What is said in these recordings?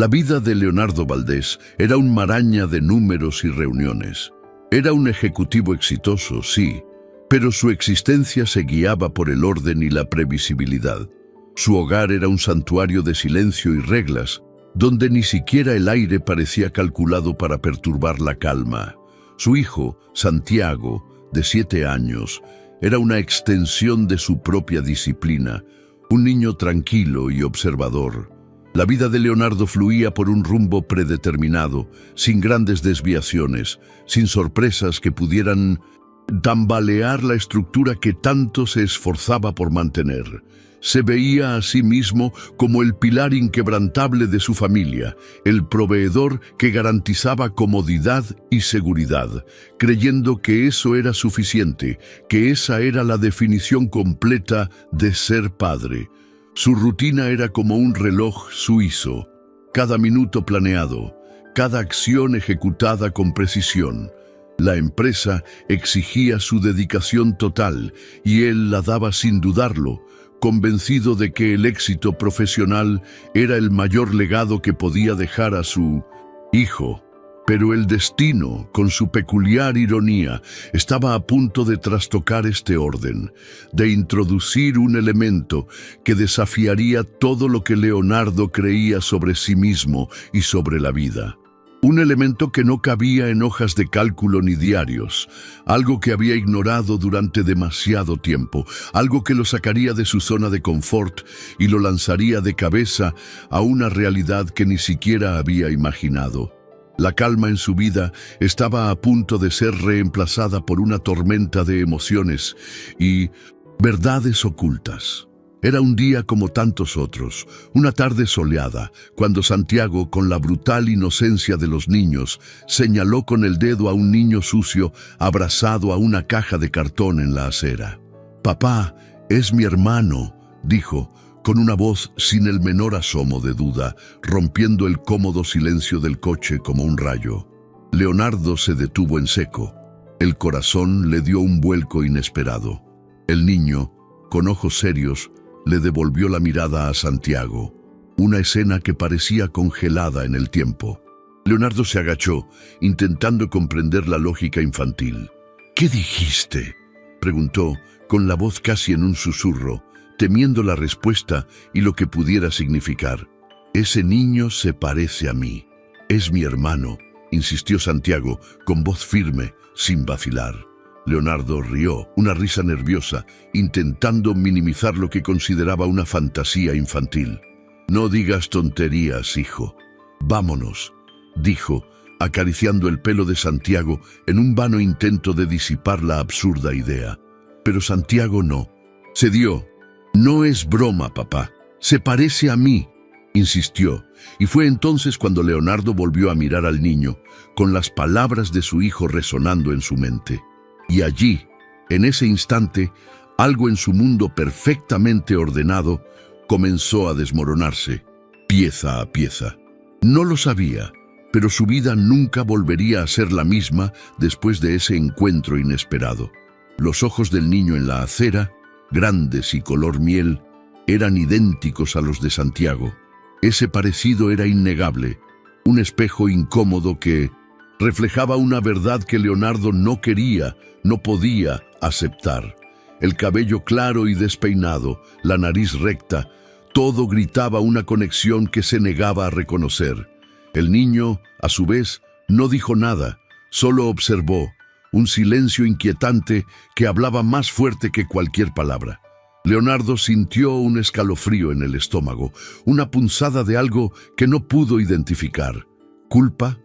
La vida de Leonardo Valdés era un maraña de números y reuniones. Era un ejecutivo exitoso, sí, pero su existencia se guiaba por el orden y la previsibilidad. Su hogar era un santuario de silencio y reglas, donde ni siquiera el aire parecía calculado para perturbar la calma. Su hijo, Santiago, de 7 años, era una extensión de su propia disciplina, un niño tranquilo y observador. La vida de Leonardo fluía por un rumbo predeterminado, sin grandes desviaciones, sin sorpresas que pudieran tambalear la estructura que tanto se esforzaba por mantener. Se veía a sí mismo como el pilar inquebrantable de su familia, el proveedor que garantizaba comodidad y seguridad, creyendo que eso era suficiente, que esa era la definición completa de ser padre. Su rutina era como un reloj suizo, cada minuto planeado, cada acción ejecutada con precisión. La empresa exigía su dedicación total y él la daba sin dudarlo, convencido de que el éxito profesional era el mayor legado que podía dejar a su hijo. Pero el destino, con su peculiar ironía, estaba a punto de trastocar este orden, de introducir un elemento que desafiaría todo lo que Leonardo creía sobre sí mismo y sobre la vida. Un elemento que no cabía en hojas de cálculo ni diarios, algo que había ignorado durante demasiado tiempo, algo que lo sacaría de su zona de confort y lo lanzaría de cabeza a una realidad que ni siquiera había imaginado. La calma en su vida estaba a punto de ser reemplazada por una tormenta de emociones y verdades ocultas. Era un día como tantos otros, una tarde soleada, cuando Santiago, con la brutal inocencia de los niños, señaló con el dedo a un niño sucio abrazado a una caja de cartón en la acera. «Papá, es mi hermano», dijo, con una voz sin el menor asomo de duda, rompiendo el cómodo silencio del coche como un rayo. Leonardo se detuvo en seco. El corazón le dio un vuelco inesperado. El niño, con ojos serios, le devolvió la mirada a Santiago, una escena que parecía congelada en el tiempo. Leonardo se agachó, intentando comprender la lógica infantil. «¿Qué dijiste?», preguntó, con la voz casi en un susurro, temiendo la respuesta y lo que pudiera significar. «Ese niño se parece a mí. Es mi hermano», insistió Santiago, con voz firme, sin vacilar. Leonardo rió, una risa nerviosa, intentando minimizar lo que consideraba una fantasía infantil. «No digas tonterías, hijo. Vámonos», dijo, acariciando el pelo de Santiago en un vano intento de disipar la absurda idea. Pero Santiago no. Cedió. «No es broma, papá. Se parece a mí», insistió, y fue entonces cuando Leonardo volvió a mirar al niño, con las palabras de su hijo resonando en su mente. Y allí, en ese instante, algo en su mundo perfectamente ordenado comenzó a desmoronarse, pieza a pieza. No lo sabía, pero su vida nunca volvería a ser la misma después de ese encuentro inesperado. Los ojos del niño en la acera, grandes y color miel, eran idénticos a los de Santiago. Ese parecido era innegable, un espejo incómodo que reflejaba una verdad que Leonardo no quería, no podía aceptar. El cabello claro y despeinado, la nariz recta, todo gritaba una conexión que se negaba a reconocer. El niño, a su vez, no dijo nada, solo observó, un silencio inquietante que hablaba más fuerte que cualquier palabra. Leonardo sintió un escalofrío en el estómago, una punzada de algo que no pudo identificar. ¿Culpa?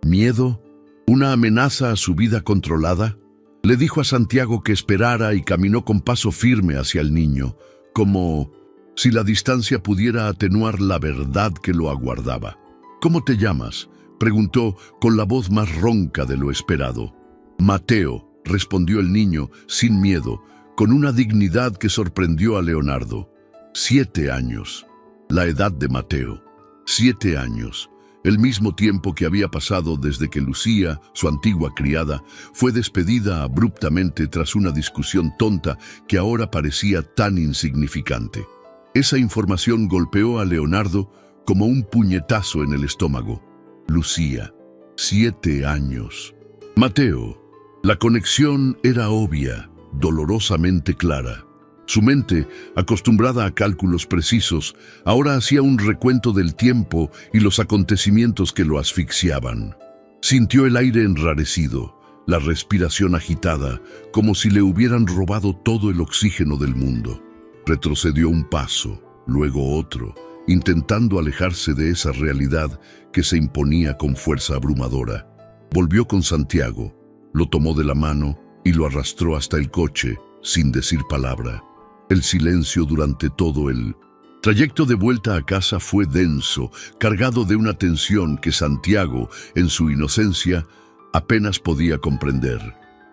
¿Miedo? ¿Una amenaza a su vida controlada? Le dijo a Santiago que esperara y caminó con paso firme hacia el niño, como si la distancia pudiera atenuar la verdad que lo aguardaba. «¿Cómo te llamas?», preguntó con la voz más ronca de lo esperado. «Mateo», respondió el niño, sin miedo, con una dignidad que sorprendió a Leonardo. 7 años. La edad de Mateo. 7 años. El mismo tiempo que había pasado desde que Lucía, su antigua criada, fue despedida abruptamente tras una discusión tonta que ahora parecía tan insignificante. Esa información golpeó a Leonardo como un puñetazo en el estómago. Lucía, 7 años. Mateo. La conexión era obvia, dolorosamente clara. Su mente, acostumbrada a cálculos precisos, ahora hacía un recuento del tiempo y los acontecimientos que lo asfixiaban. Sintió el aire enrarecido, la respiración agitada, como si le hubieran robado todo el oxígeno del mundo. Retrocedió un paso, luego otro, intentando alejarse de esa realidad que se imponía con fuerza abrumadora. Volvió con Santiago, lo tomó de la mano y lo arrastró hasta el coche, sin decir palabra. El silencio durante todo el trayecto de vuelta a casa fue denso, cargado de una tensión que Santiago, en su inocencia, apenas podía comprender.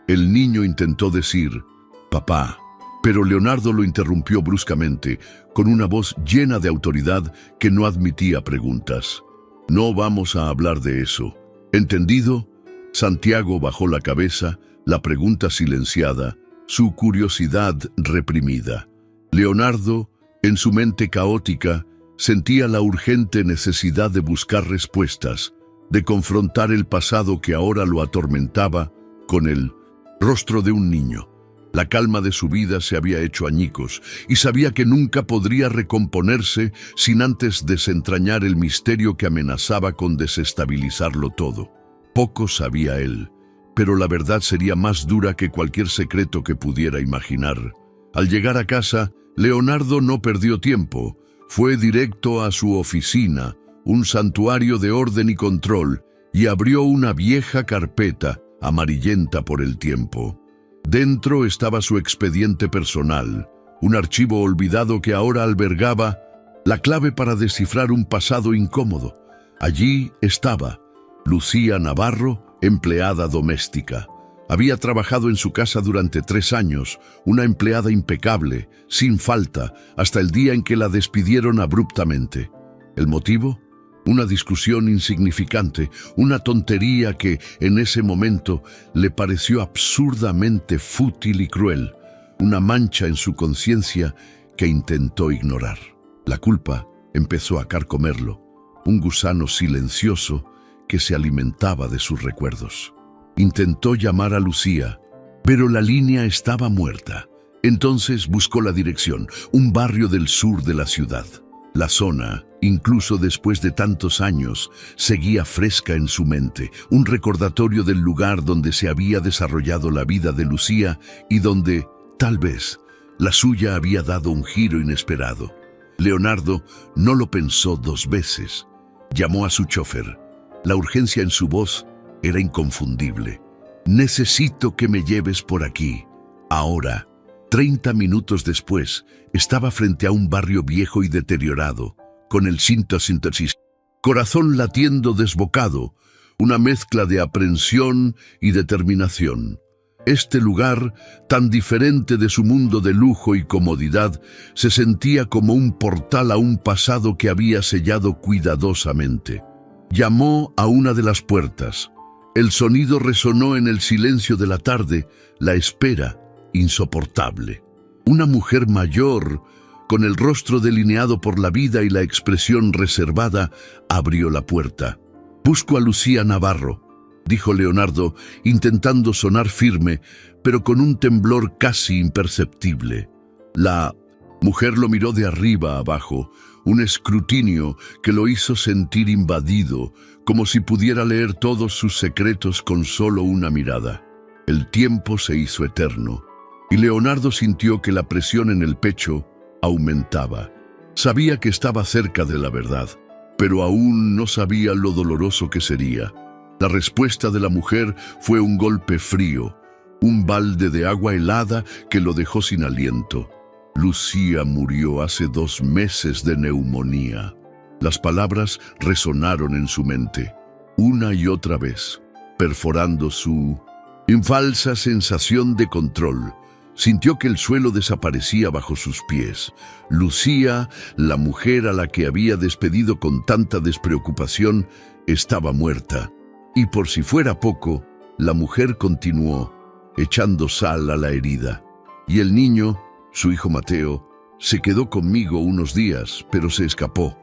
El niño intentó decir, «Papá», pero Leonardo lo interrumpió bruscamente, con una voz llena de autoridad que no admitía preguntas. «No vamos a hablar de eso. ¿Entendido?» Santiago bajó la cabeza, la pregunta silenciada, su curiosidad reprimida. Leonardo, en su mente caótica, sentía la urgente necesidad de buscar respuestas, de confrontar el pasado que ahora lo atormentaba con el rostro de un niño. La calma de su vida se había hecho añicos y sabía que nunca podría recomponerse sin antes desentrañar el misterio que amenazaba con desestabilizarlo todo. Poco sabía él, pero la verdad sería más dura que cualquier secreto que pudiera imaginar. Al llegar a casa, Leonardo no perdió tiempo. Fue directo a su oficina, un santuario de orden y control, y abrió una vieja carpeta, amarillenta por el tiempo. Dentro estaba su expediente personal, un archivo olvidado que ahora albergaba la clave para descifrar un pasado incómodo. Allí estaba Lucía Navarro, empleada doméstica. Había trabajado en su casa durante 3 años, una empleada impecable, sin falta, hasta el día en que la despidieron abruptamente. ¿El motivo? Una discusión insignificante, una tontería que, en ese momento, le pareció absurdamente fútil y cruel, una mancha en su conciencia que intentó ignorar. La culpa empezó a carcomerlo, un gusano silencioso que se alimentaba de sus recuerdos. Intentó llamar a Lucía, pero la línea estaba muerta. Entonces buscó la dirección, un barrio del sur de la ciudad. La zona, incluso después de tantos años, seguía fresca en su mente, un recordatorio del lugar donde se había desarrollado la vida de Lucía y donde, tal vez, la suya había dado un giro inesperado. Leonardo no lo pensó 2 veces. Llamó a su chofer. La urgencia en su voz era inconfundible. «Necesito que me lleves por aquí. Ahora». 30 minutos después, estaba frente a un barrio viejo y deteriorado, con el síntesis, corazón latiendo desbocado, una mezcla de aprensión y determinación. Este lugar, tan diferente de su mundo de lujo y comodidad, se sentía como un portal a un pasado que había sellado cuidadosamente. Llamó a una de las puertas. El sonido resonó en el silencio de la tarde, la espera insoportable. Una mujer mayor, con el rostro delineado por la vida y la expresión reservada, abrió la puerta. «Busco a Lucía Navarro», dijo Leonardo, intentando sonar firme, pero con un temblor casi imperceptible. La mujer lo miró de arriba a abajo, un escrutinio que lo hizo sentir invadido, como si pudiera leer todos sus secretos con solo una mirada. El tiempo se hizo eterno, y Leonardo sintió que la presión en el pecho aumentaba. Sabía que estaba cerca de la verdad, pero aún no sabía lo doloroso que sería. La respuesta de la mujer fue un golpe frío, un balde de agua helada que lo dejó sin aliento. Lucía murió hace 2 meses de neumonía. Las palabras resonaron en su mente, una y otra vez, perforando su infalsa sensación de control. Sintió que el suelo desaparecía bajo sus pies. Lucía, la mujer a la que había despedido con tanta despreocupación, estaba muerta. Y por si fuera poco, la mujer continuó, echando sal a la herida. Y el niño, su hijo Mateo, se quedó conmigo unos días, pero se escapó.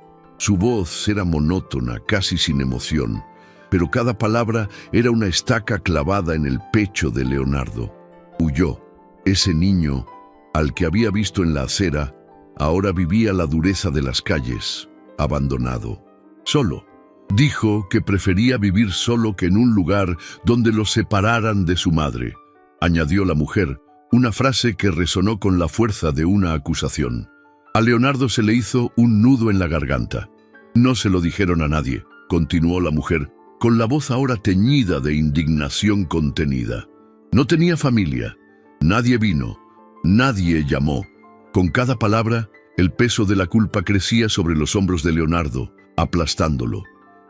Su voz era monótona, casi sin emoción, pero cada palabra era una estaca clavada en el pecho de Leonardo. Huyó. Ese niño, al que había visto en la acera, ahora vivía la dureza de las calles, abandonado, solo. Dijo que prefería vivir solo que en un lugar donde lo separaran de su madre. Añadió la mujer, una frase que resonó con la fuerza de una acusación. A Leonardo se le hizo un nudo en la garganta. No se lo dijeron a nadie, continuó la mujer, con la voz ahora teñida de indignación contenida. No tenía familia. Nadie vino. Nadie llamó. Con cada palabra, el peso de la culpa crecía sobre los hombros de Leonardo, aplastándolo.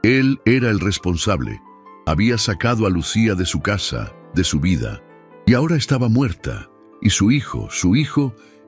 Él era el responsable. Había sacado a Lucía de su casa, de su vida, y ahora estaba muerta. Y su hijo,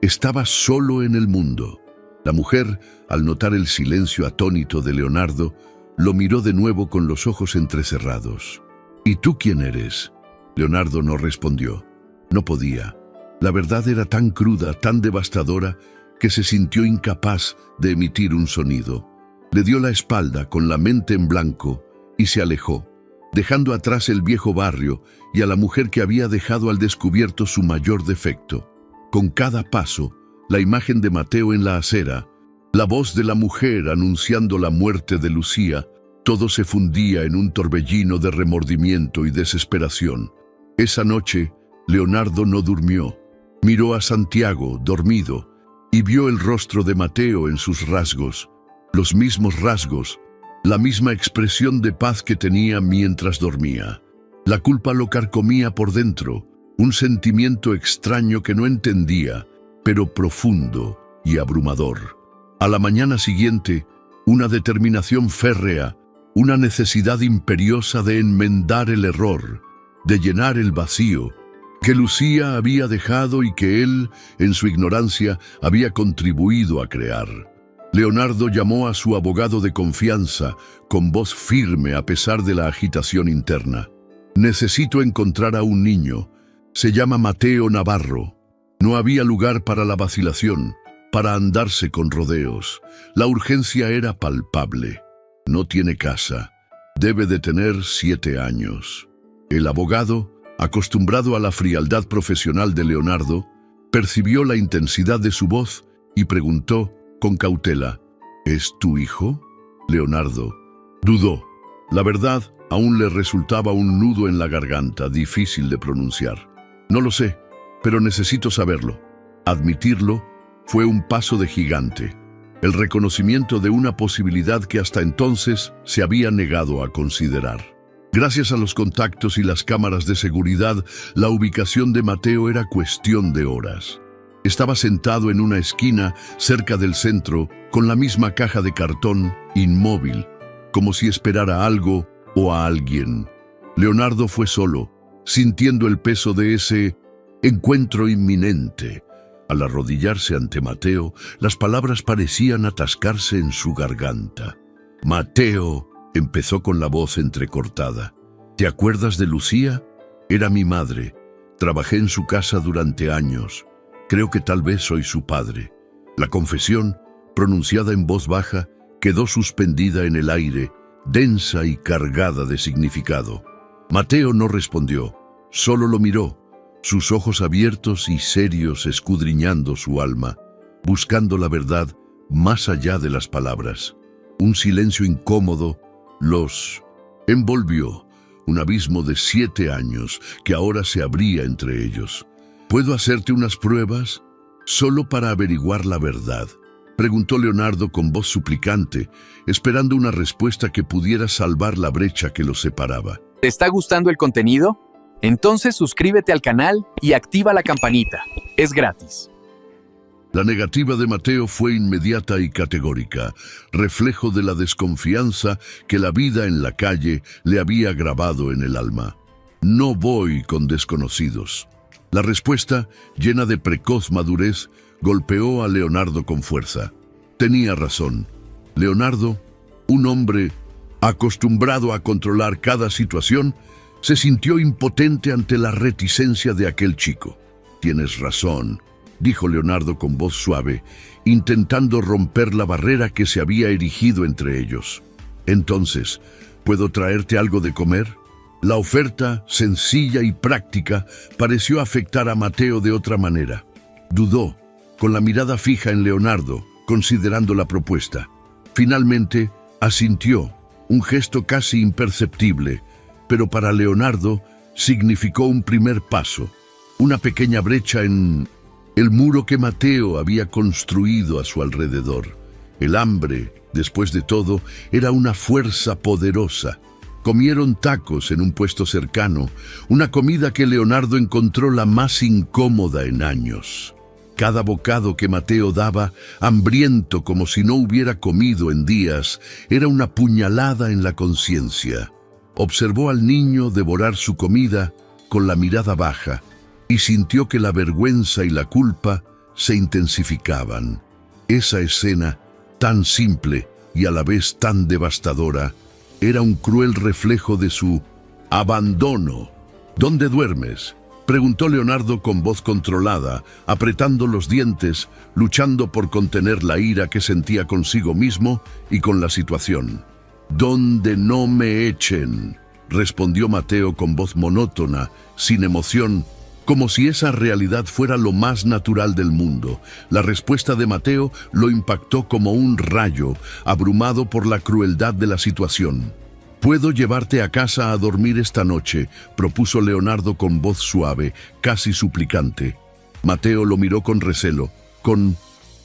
estaba solo en el mundo. La mujer, al notar el silencio atónito de Leonardo, lo miró de nuevo con los ojos entrecerrados. ¿Y tú quién eres? Leonardo no respondió. No podía. La verdad era tan cruda, tan devastadora, que se sintió incapaz de emitir un sonido. Le dio la espalda con la mente en blanco y se alejó, dejando atrás el viejo barrio y a la mujer que había dejado al descubierto su mayor defecto. Con cada paso, la imagen de Mateo en la acera, la voz de la mujer anunciando la muerte de Lucía, todo se fundía en un torbellino de remordimiento y desesperación. Esa noche, Leonardo no durmió. Miró a Santiago, dormido, y vio el rostro de Mateo en sus rasgos, los mismos rasgos, la misma expresión de paz que tenía mientras dormía. La culpa lo carcomía por dentro, un sentimiento extraño que no entendía, pero profundo y abrumador. A la mañana siguiente, una determinación férrea, una necesidad imperiosa de enmendar el error, de llenar el vacío que Lucía había dejado y que él, en su ignorancia, había contribuido a crear. Leonardo llamó a su abogado de confianza, con voz firme a pesar de la agitación interna. Necesito encontrar a un niño. Se llama Mateo Navarro. No había lugar para la vacilación, para andarse con rodeos. La urgencia era palpable. No tiene casa. Debe de tener 7 años. El abogado, acostumbrado a la frialdad profesional de Leonardo, percibió la intensidad de su voz y preguntó con cautela, ¿es tu hijo? Leonardo dudó. La verdad aún le resultaba un nudo en la garganta, difícil de pronunciar. No lo sé, pero necesito saberlo. Admitirlo fue un paso de gigante, el reconocimiento de una posibilidad que hasta entonces se había negado a considerar. Gracias a los contactos y las cámaras de seguridad, la ubicación de Mateo era cuestión de horas. Estaba sentado en una esquina cerca del centro, con la misma caja de cartón, inmóvil, como si esperara algo o a alguien. Leonardo fue solo, sintiendo el peso de ese encuentro inminente. Al arrodillarse ante Mateo, las palabras parecían atascarse en su garganta. Mateo, empezó con la voz entrecortada. ¿Te acuerdas de Lucía? Era mi madre. Trabajé en su casa durante años. Creo que tal vez soy su padre. La confesión, pronunciada en voz baja, quedó suspendida en el aire, densa y cargada de significado. Mateo no respondió, solo lo miró, sus ojos abiertos y serios escudriñando su alma, buscando la verdad más allá de las palabras. Un silencio incómodo los envolvió, un abismo de 7 años que ahora se abría entre ellos. ¿Puedo hacerte unas pruebas? Solo para averiguar la verdad, preguntó Leonardo con voz suplicante, esperando una respuesta que pudiera salvar la brecha que los separaba. ¿Te está gustando el contenido? Entonces suscríbete al canal y activa la campanita. Es gratis. La negativa de Mateo fue inmediata y categórica, reflejo de la desconfianza que la vida en la calle le había grabado en el alma. No voy con desconocidos. La respuesta, llena de precoz madurez, golpeó a Leonardo con fuerza. Tenía razón. Leonardo, un hombre acostumbrado a controlar cada situación, se sintió impotente ante la reticencia de aquel chico. Tienes razón. dijo Leonardo con voz suave, intentando romper la barrera que se había erigido entre ellos. Entonces, ¿puedo traerte algo de comer? La oferta, sencilla y práctica, pareció afectar a Mateo de otra manera. Dudó, con la mirada fija en Leonardo, considerando la propuesta. Finalmente, asintió, un gesto casi imperceptible, pero para Leonardo significó un primer paso, una pequeña brecha en el muro que Mateo había construido a su alrededor. El hambre, después de todo, era una fuerza poderosa. Comieron tacos en un puesto cercano, una comida que Leonardo encontró la más incómoda en años. Cada bocado que Mateo daba, hambriento como si no hubiera comido en días, era una puñalada en la conciencia. Observó al niño devorar su comida con la mirada baja y sintió que la vergüenza y la culpa se intensificaban. Esa escena, tan simple y a la vez tan devastadora, era un cruel reflejo de su abandono. ¿Dónde duermes?, preguntó Leonardo con voz controlada, apretando los dientes, luchando por contener la ira que sentía consigo mismo y con la situación. «Donde no me echen», respondió Mateo con voz monótona, sin emoción, como si esa realidad fuera lo más natural del mundo. La respuesta de Mateo lo impactó como un rayo, abrumado por la crueldad de la situación. «Puedo llevarte a casa a dormir esta noche», propuso Leonardo con voz suave, casi suplicante. Mateo lo miró con recelo, con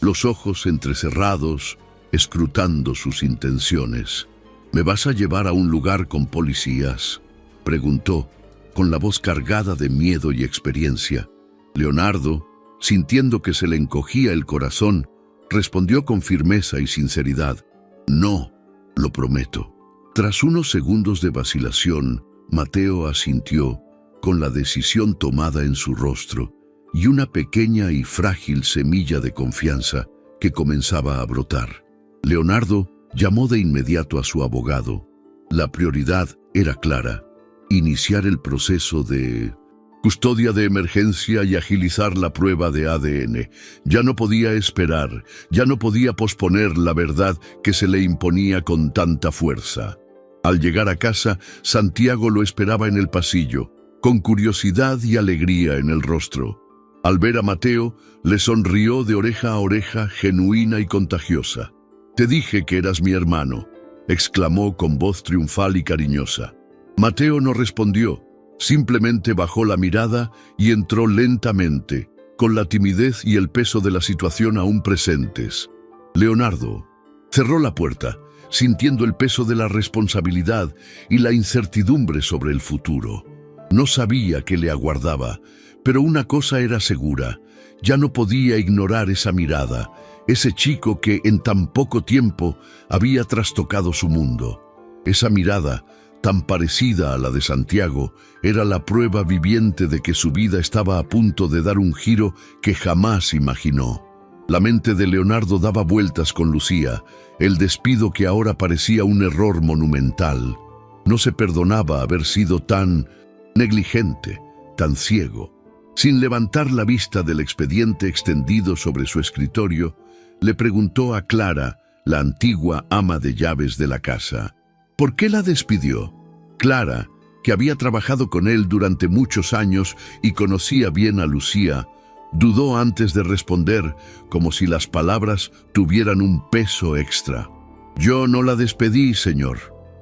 los ojos entrecerrados, escrutando sus intenciones. «¿Me vas a llevar a un lugar con policías?», preguntó, con la voz cargada de miedo y experiencia. Leonardo, sintiendo que se le encogía el corazón, respondió con firmeza y sinceridad: «No, lo prometo». Tras unos segundos de vacilación, Mateo asintió, con la decisión tomada en su rostro, y una pequeña y frágil semilla de confianza que comenzaba a brotar. Leonardo llamó de inmediato a su abogado. La prioridad era clara: iniciar el proceso de custodia de emergencia y agilizar la prueba de ADN. Ya no podía esperar, ya no podía posponer la verdad que se le imponía con tanta fuerza. Al llegar a casa, Santiago lo esperaba en el pasillo, con curiosidad y alegría en el rostro. Al ver a Mateo, le sonrió de oreja a oreja, genuina y contagiosa. «Te dije que eras mi hermano», exclamó con voz triunfal y cariñosa. Mateo no respondió, simplemente bajó la mirada y entró lentamente, con la timidez y el peso de la situación aún presentes. Leonardo cerró la puerta, sintiendo el peso de la responsabilidad y la incertidumbre sobre el futuro. No sabía qué le aguardaba, pero una cosa era segura: ya no podía ignorar esa mirada, ese chico que en tan poco tiempo había trastocado su mundo. Esa mirada, tan parecida a la de Santiago, era la prueba viviente de que su vida estaba a punto de dar un giro que jamás imaginó. La mente de Leonardo daba vueltas con Lucía, el despido que ahora parecía un error monumental. No se perdonaba haber sido tan negligente, tan ciego. Sin levantar la vista del expediente extendido sobre su escritorio, le preguntó a Clara, la antigua ama de llaves de la casa, ¿por qué la despidió? Clara, que había trabajado con él durante muchos años y conocía bien a Lucía, dudó antes de responder, como si las palabras tuvieran un peso extra. «Yo no la despedí, señor.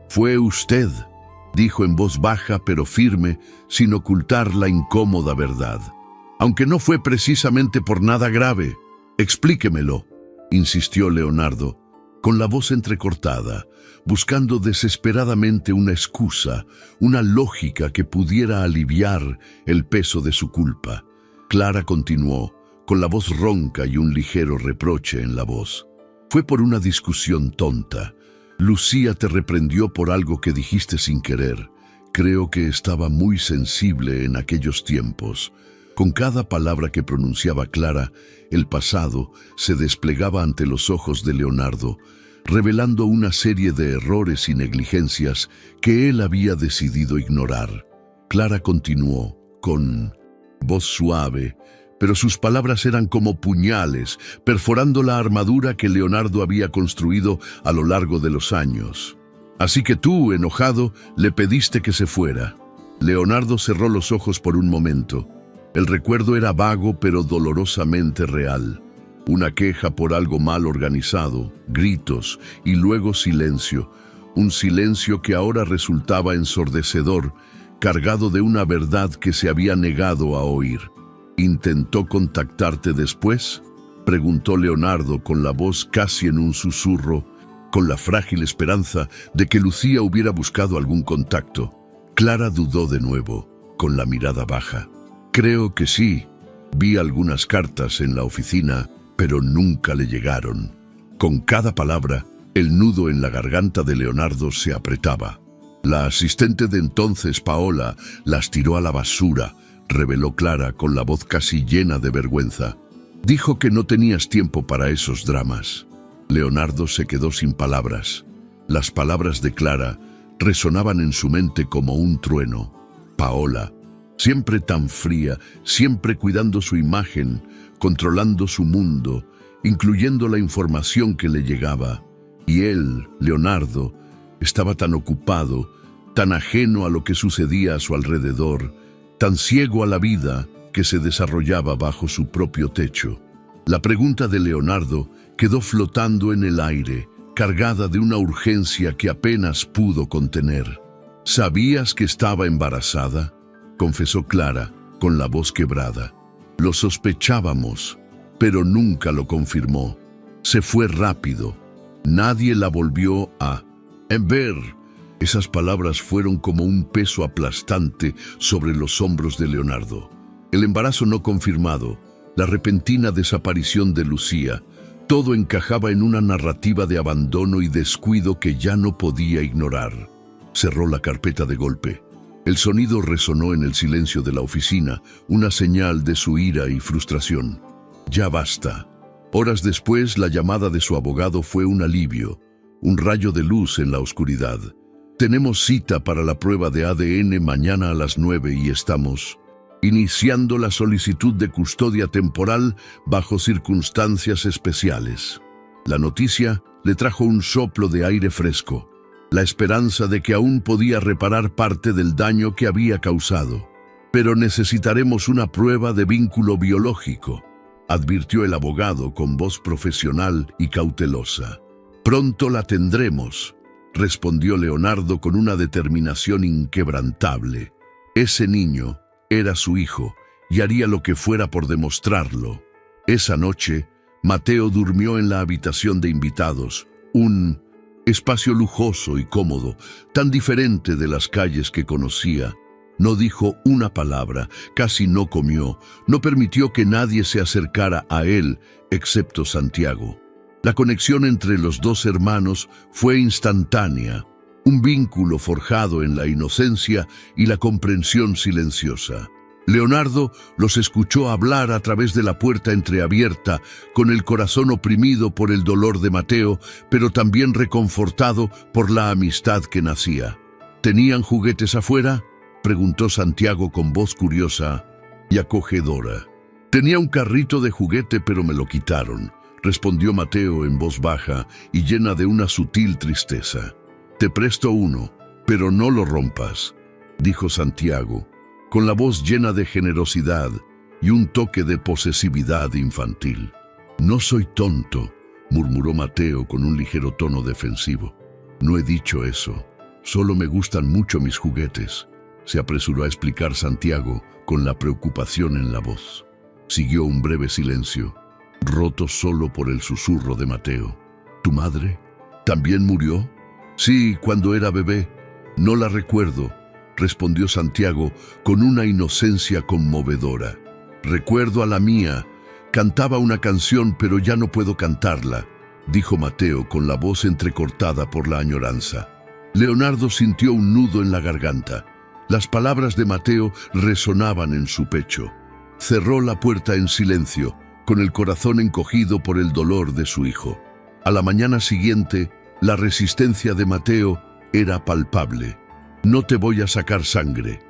Fue usted», dijo en voz baja pero firme, sin ocultar la incómoda verdad. «Aunque no fue precisamente por nada grave. Explíquemelo», insistió Leonardo, con la voz entrecortada, buscando desesperadamente una excusa, una lógica que pudiera aliviar el peso de su culpa. Clara continuó, con la voz ronca y un ligero reproche en la voz. «Fue por una discusión tonta. Lucía te reprendió por algo que dijiste sin querer. Creo que estaba muy sensible en aquellos tiempos». Con cada palabra que pronunciaba Clara, el pasado se desplegaba ante los ojos de Leonardo, revelando una serie de errores y negligencias que él había decidido ignorar. Clara continuó, con voz suave, pero sus palabras eran como puñales, perforando la armadura que Leonardo había construido a lo largo de los años. Así que tú, enojado, le pediste que se fuera. Leonardo cerró los ojos por un momento. El recuerdo era vago pero dolorosamente real. Una queja por algo mal organizado, gritos y luego silencio. Un silencio que ahora resultaba ensordecedor, cargado de una verdad que se había negado a oír. ¿Intentó contactarte después?, preguntó Leonardo con la voz casi en un susurro, con la frágil esperanza de que Lucía hubiera buscado algún contacto. Clara dudó de nuevo, con la mirada baja. Creo que sí. Vi algunas cartas en la oficina, pero nunca le llegaron. Con cada palabra, el nudo en la garganta de Leonardo se apretaba. La asistente de entonces, Paola, las tiró a la basura, reveló Clara con la voz casi llena de vergüenza. Dijo que no tenías tiempo para esos dramas. Leonardo se quedó sin palabras. Las palabras de Clara resonaban en su mente como un trueno. Paola, siempre tan fría, siempre cuidando su imagen, controlando su mundo, incluyendo la información que le llegaba. Y él, Leonardo, estaba tan ocupado, tan ajeno a lo que sucedía a su alrededor, tan ciego a la vida que se desarrollaba bajo su propio techo. La pregunta de Leonardo quedó flotando en el aire, cargada de una urgencia que apenas pudo contener. ¿Sabías que estaba embarazada?, confesó Clara, con la voz quebrada. Lo sospechábamos, pero nunca lo confirmó. Se fue rápido. Nadie la volvió a ver. Esas palabras fueron como un peso aplastante sobre los hombros de Leonardo. El embarazo no confirmado, la repentina desaparición de Lucía, todo encajaba en una narrativa de abandono y descuido que ya no podía ignorar. Cerró la carpeta de golpe. El sonido resonó en el silencio de la oficina, una señal de su ira y frustración. Ya basta. Horas después, la llamada de su abogado fue un alivio, un rayo de luz en la oscuridad. Tenemos cita para la prueba de ADN mañana a las 9 y estamos iniciando la solicitud de custodia temporal bajo circunstancias especiales. La noticia le trajo un soplo de aire fresco, la esperanza de que aún podía reparar parte del daño que había causado. Pero necesitaremos una prueba de vínculo biológico, advirtió el abogado con voz profesional y cautelosa. Pronto la tendremos, respondió Leonardo con una determinación inquebrantable. Ese niño era su hijo y haría lo que fuera por demostrarlo. Esa noche, Mateo durmió en la habitación de invitados, un espacio lujoso y cómodo, tan diferente de las calles que conocía. No dijo una palabra, casi no comió, no permitió que nadie se acercara a él, excepto Santiago. La conexión entre los dos hermanos fue instantánea, un vínculo forjado en la inocencia y la comprensión silenciosa. Leonardo los escuchó hablar a través de la puerta entreabierta, con el corazón oprimido por el dolor de Mateo, pero también reconfortado por la amistad que nacía. ¿Tenían juguetes afuera?, preguntó Santiago con voz curiosa y acogedora. Tenía un carrito de juguete, pero me lo quitaron, respondió Mateo en voz baja y llena de una sutil tristeza. Te presto uno, pero no lo rompas, dijo Santiago, con la voz llena de generosidad y un toque de posesividad infantil. No soy tonto, murmuró Mateo con un ligero tono defensivo. No he dicho eso, solo me gustan mucho mis juguetes, se apresuró a explicar Santiago con la preocupación en la voz. Siguió un breve silencio, roto solo por el susurro de Mateo. ¿Tu madre también murió? Sí, cuando era bebé. No la recuerdo, respondió Santiago con una inocencia conmovedora. Recuerdo a la mía. Cantaba una canción, pero ya no puedo cantarla, dijo Mateo con la voz entrecortada por la añoranza. Leonardo sintió un nudo en la garganta. Las palabras de Mateo resonaban en su pecho. Cerró la puerta en silencio, con el corazón encogido por el dolor de su hijo. A la mañana siguiente, la resistencia de Mateo era palpable. No te voy a sacar sangre,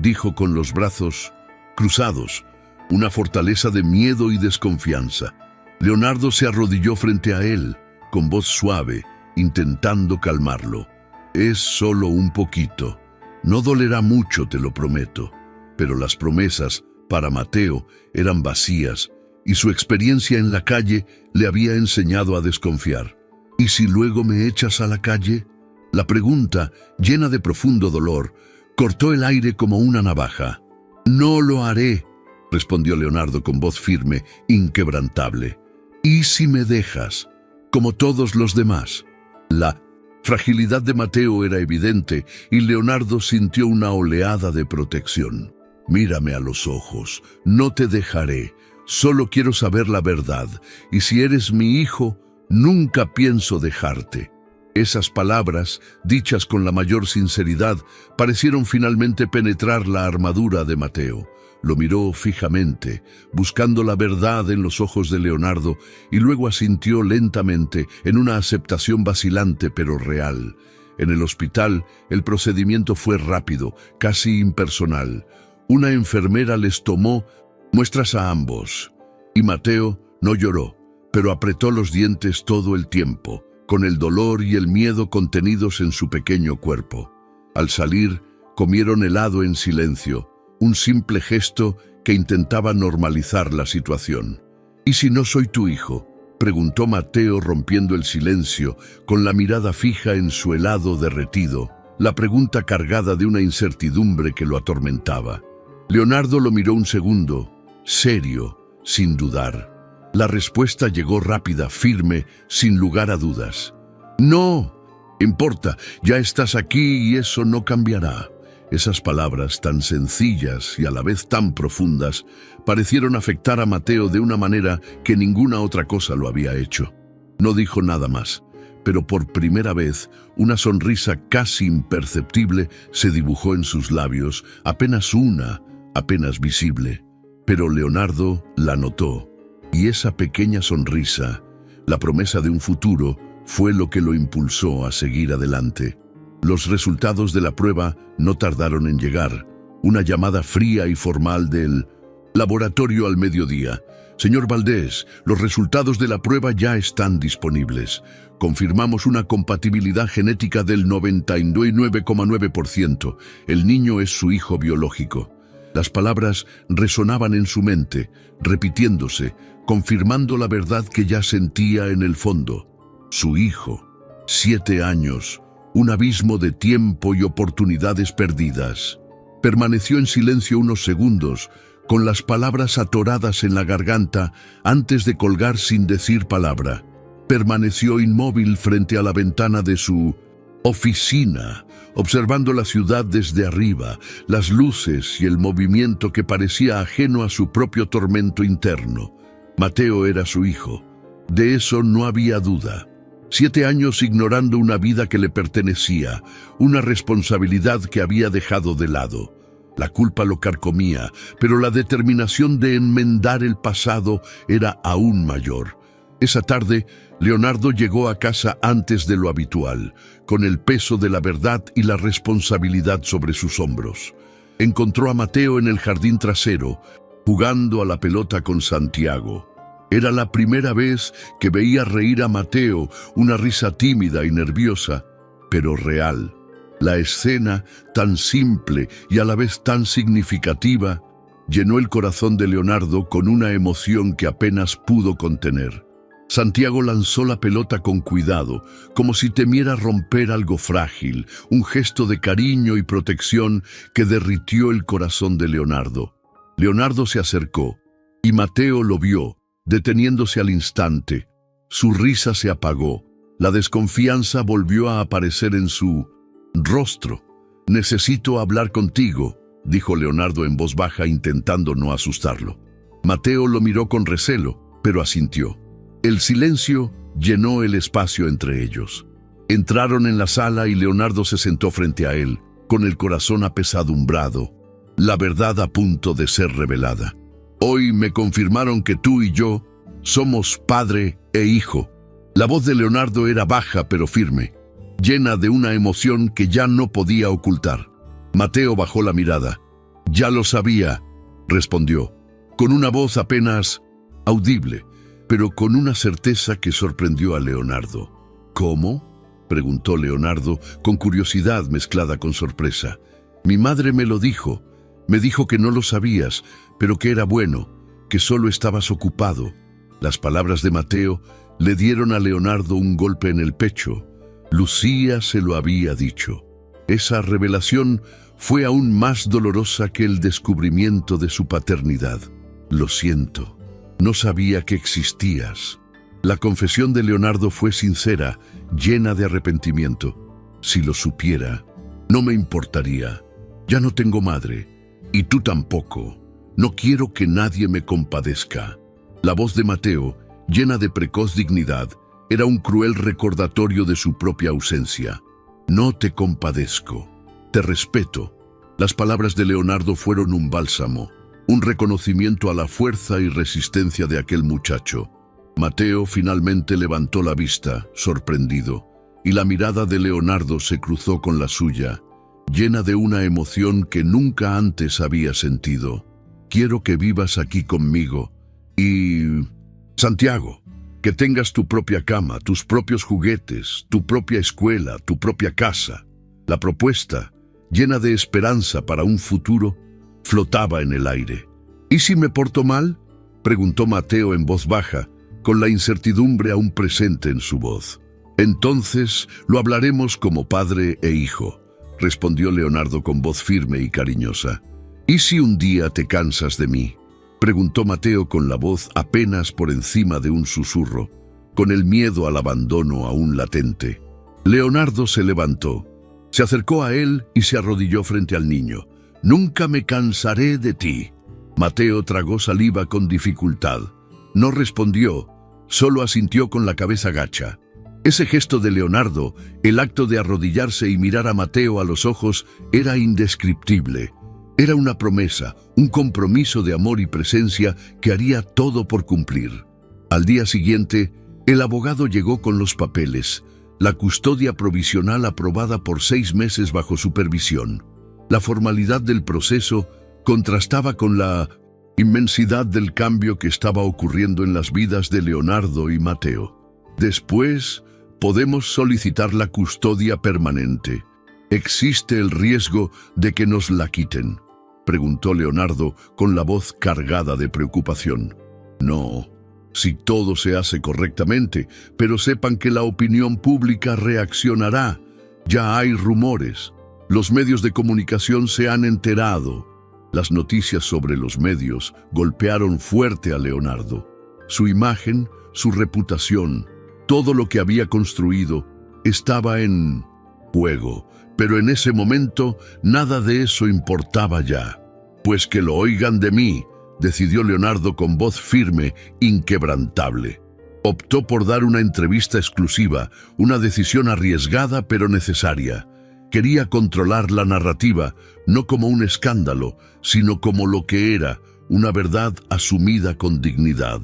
dijo con los brazos cruzados, una fortaleza de miedo y desconfianza. Leonardo se arrodilló frente a él, con voz suave, intentando calmarlo. Es solo un poquito. No dolerá mucho, te lo prometo. Pero las promesas, para Mateo, eran vacías, y su experiencia en la calle le había enseñado a desconfiar. ¿Y si luego me echas a la calle? La pregunta, llena de profundo dolor, cortó el aire como una navaja. No lo haré, respondió Leonardo con voz firme, inquebrantable. ¿Y si me dejas, como todos los demás? La fragilidad de Mateo era evidente y Leonardo sintió una oleada de protección. Mírame a los ojos, no te dejaré, solo quiero saber la verdad, y si eres mi hijo, nunca pienso dejarte. Esas palabras, dichas con la mayor sinceridad, parecieron finalmente penetrar la armadura de Mateo. Lo miró fijamente, buscando la verdad en los ojos de Leonardo, y luego asintió lentamente en una aceptación vacilante pero real. En el hospital, el procedimiento fue rápido, casi impersonal. Una enfermera les tomó muestras a ambos, y Mateo no lloró, pero apretó los dientes todo el tiempo, con el dolor y el miedo contenidos en su pequeño cuerpo. Al salir, comieron helado en silencio, un simple gesto que intentaba normalizar la situación. ¿Y si no soy tu hijo?, preguntó Mateo rompiendo el silencio, con la mirada fija en su helado derretido, la pregunta cargada de una incertidumbre que lo atormentaba. Leonardo lo miró un segundo, serio, sin dudar. La respuesta llegó rápida, firme, sin lugar a dudas. No importa, ya estás aquí y eso no cambiará. Esas palabras tan sencillas y a la vez tan profundas parecieron afectar a Mateo de una manera que ninguna otra cosa lo había hecho. No dijo nada más, pero por primera vez una sonrisa casi imperceptible se dibujó en sus labios, apenas visible. Pero Leonardo la notó, y esa pequeña sonrisa, la promesa de un futuro, fue lo que lo impulsó a seguir adelante. Los resultados de la prueba no tardaron en llegar. Una llamada fría y formal del laboratorio al mediodía. Señor Valdés, los resultados de la prueba ya están disponibles. Confirmamos una compatibilidad genética del 99,9%. El niño es su hijo biológico. Las palabras resonaban en su mente, repitiéndose, confirmando la verdad que ya sentía en el fondo. Su hijo, 7 años, un abismo de tiempo y oportunidades perdidas. Permaneció en silencio unos segundos, con las palabras atoradas en la garganta antes de colgar sin decir palabra. Permaneció inmóvil frente a la ventana de su oficina, observando la ciudad desde arriba, las luces y el movimiento que parecía ajeno a su propio tormento interno. Mateo era su hijo. De eso no había duda. 7 años ignorando una vida que le pertenecía, una responsabilidad que había dejado de lado. La culpa lo carcomía, pero la determinación de enmendar el pasado era aún mayor. Esa tarde, Leonardo llegó a casa antes de lo habitual, con el peso de la verdad y la responsabilidad sobre sus hombros. Encontró a Mateo en el jardín trasero, jugando a la pelota con Santiago. Era la primera vez que veía reír a Mateo, una risa tímida y nerviosa, pero real. La escena, tan simple y a la vez tan significativa, llenó el corazón de Leonardo con una emoción que apenas pudo contener. Santiago lanzó la pelota con cuidado, como si temiera romper algo frágil, un gesto de cariño y protección que derritió el corazón de Leonardo. Leonardo se acercó, y Mateo lo vio, deteniéndose al instante. Su risa se apagó, la desconfianza volvió a aparecer en su rostro. «Necesito hablar contigo», dijo Leonardo en voz baja intentando no asustarlo. Mateo lo miró con recelo, pero asintió. El silencio llenó el espacio entre ellos. Entraron en la sala y Leonardo se sentó frente a él, con el corazón apesadumbrado, la verdad a punto de ser revelada. «Hoy me confirmaron que tú y yo somos padre e hijo». La voz de Leonardo era baja pero firme, llena de una emoción que ya no podía ocultar. Mateo bajó la mirada. «Ya lo sabía», respondió. con una voz apenas audible, pero con una certeza que sorprendió a Leonardo. ¿Cómo?, preguntó Leonardo con curiosidad mezclada con sorpresa. Mi madre me lo dijo. Me dijo que no lo sabías, pero que era bueno, que solo estabas ocupado. Las palabras de Mateo le dieron a Leonardo un golpe en el pecho. Lucía se lo había dicho. Esa revelación fue aún más dolorosa que el descubrimiento de su paternidad. Lo siento, no sabía que existías. La confesión de Leonardo fue sincera, llena de arrepentimiento. Si lo supiera, no me importaría. Ya no tengo madre, y tú tampoco. No quiero que nadie me compadezca. La voz de Mateo, llena de precoz dignidad, era un cruel recordatorio de su propia ausencia. No te compadezco, te respeto. Las palabras de Leonardo fueron un bálsamo, un reconocimiento a la fuerza y resistencia de aquel muchacho. Mateo finalmente levantó la vista, sorprendido, y la mirada de Leonardo se cruzó con la suya, llena de una emoción que nunca antes había sentido. Quiero que vivas aquí conmigo y... Santiago, que tengas tu propia cama, tus propios juguetes, tu propia escuela, tu propia casa. La propuesta, llena de esperanza para un futuro, flotaba en el aire. ¿Y si me porto mal?, preguntó Mateo en voz baja, con la incertidumbre aún presente en su voz. Entonces lo hablaremos como padre e hijo, respondió Leonardo con voz firme y cariñosa. ¿Y si un día te cansas de mí?, preguntó Mateo con la voz apenas por encima de un susurro, con el miedo al abandono aún latente. Leonardo se levantó, se acercó a él y se arrodilló frente al niño. «Nunca me cansaré de ti». Mateo tragó saliva con dificultad. No respondió, solo asintió con la cabeza gacha. Ese gesto de Leonardo, el acto de arrodillarse y mirar a Mateo a los ojos, era indescriptible. Era una promesa, un compromiso de amor y presencia que haría todo por cumplir. Al día siguiente, el abogado llegó con los papeles, la custodia provisional aprobada por 6 meses bajo supervisión. La formalidad del proceso contrastaba con la inmensidad del cambio que estaba ocurriendo en las vidas de Leonardo y Mateo. Después, podemos solicitar la custodia permanente. ¿Existe el riesgo de que nos la quiten?, preguntó Leonardo con la voz cargada de preocupación. No, si todo se hace correctamente, pero sepan que la opinión pública reaccionará. Ya hay rumores. Los medios de comunicación se han enterado. Las noticias sobre los medios golpearon fuerte a Leonardo. Su imagen, su reputación, todo lo que había construido, estaba en juego. Pero en ese momento, nada de eso importaba ya. Pues que lo oigan de mí, decidió Leonardo con voz firme, inquebrantable. Optó por dar una entrevista exclusiva, una decisión arriesgada pero necesaria. Quería controlar la narrativa, no como un escándalo, sino como lo que era, una verdad asumida con dignidad.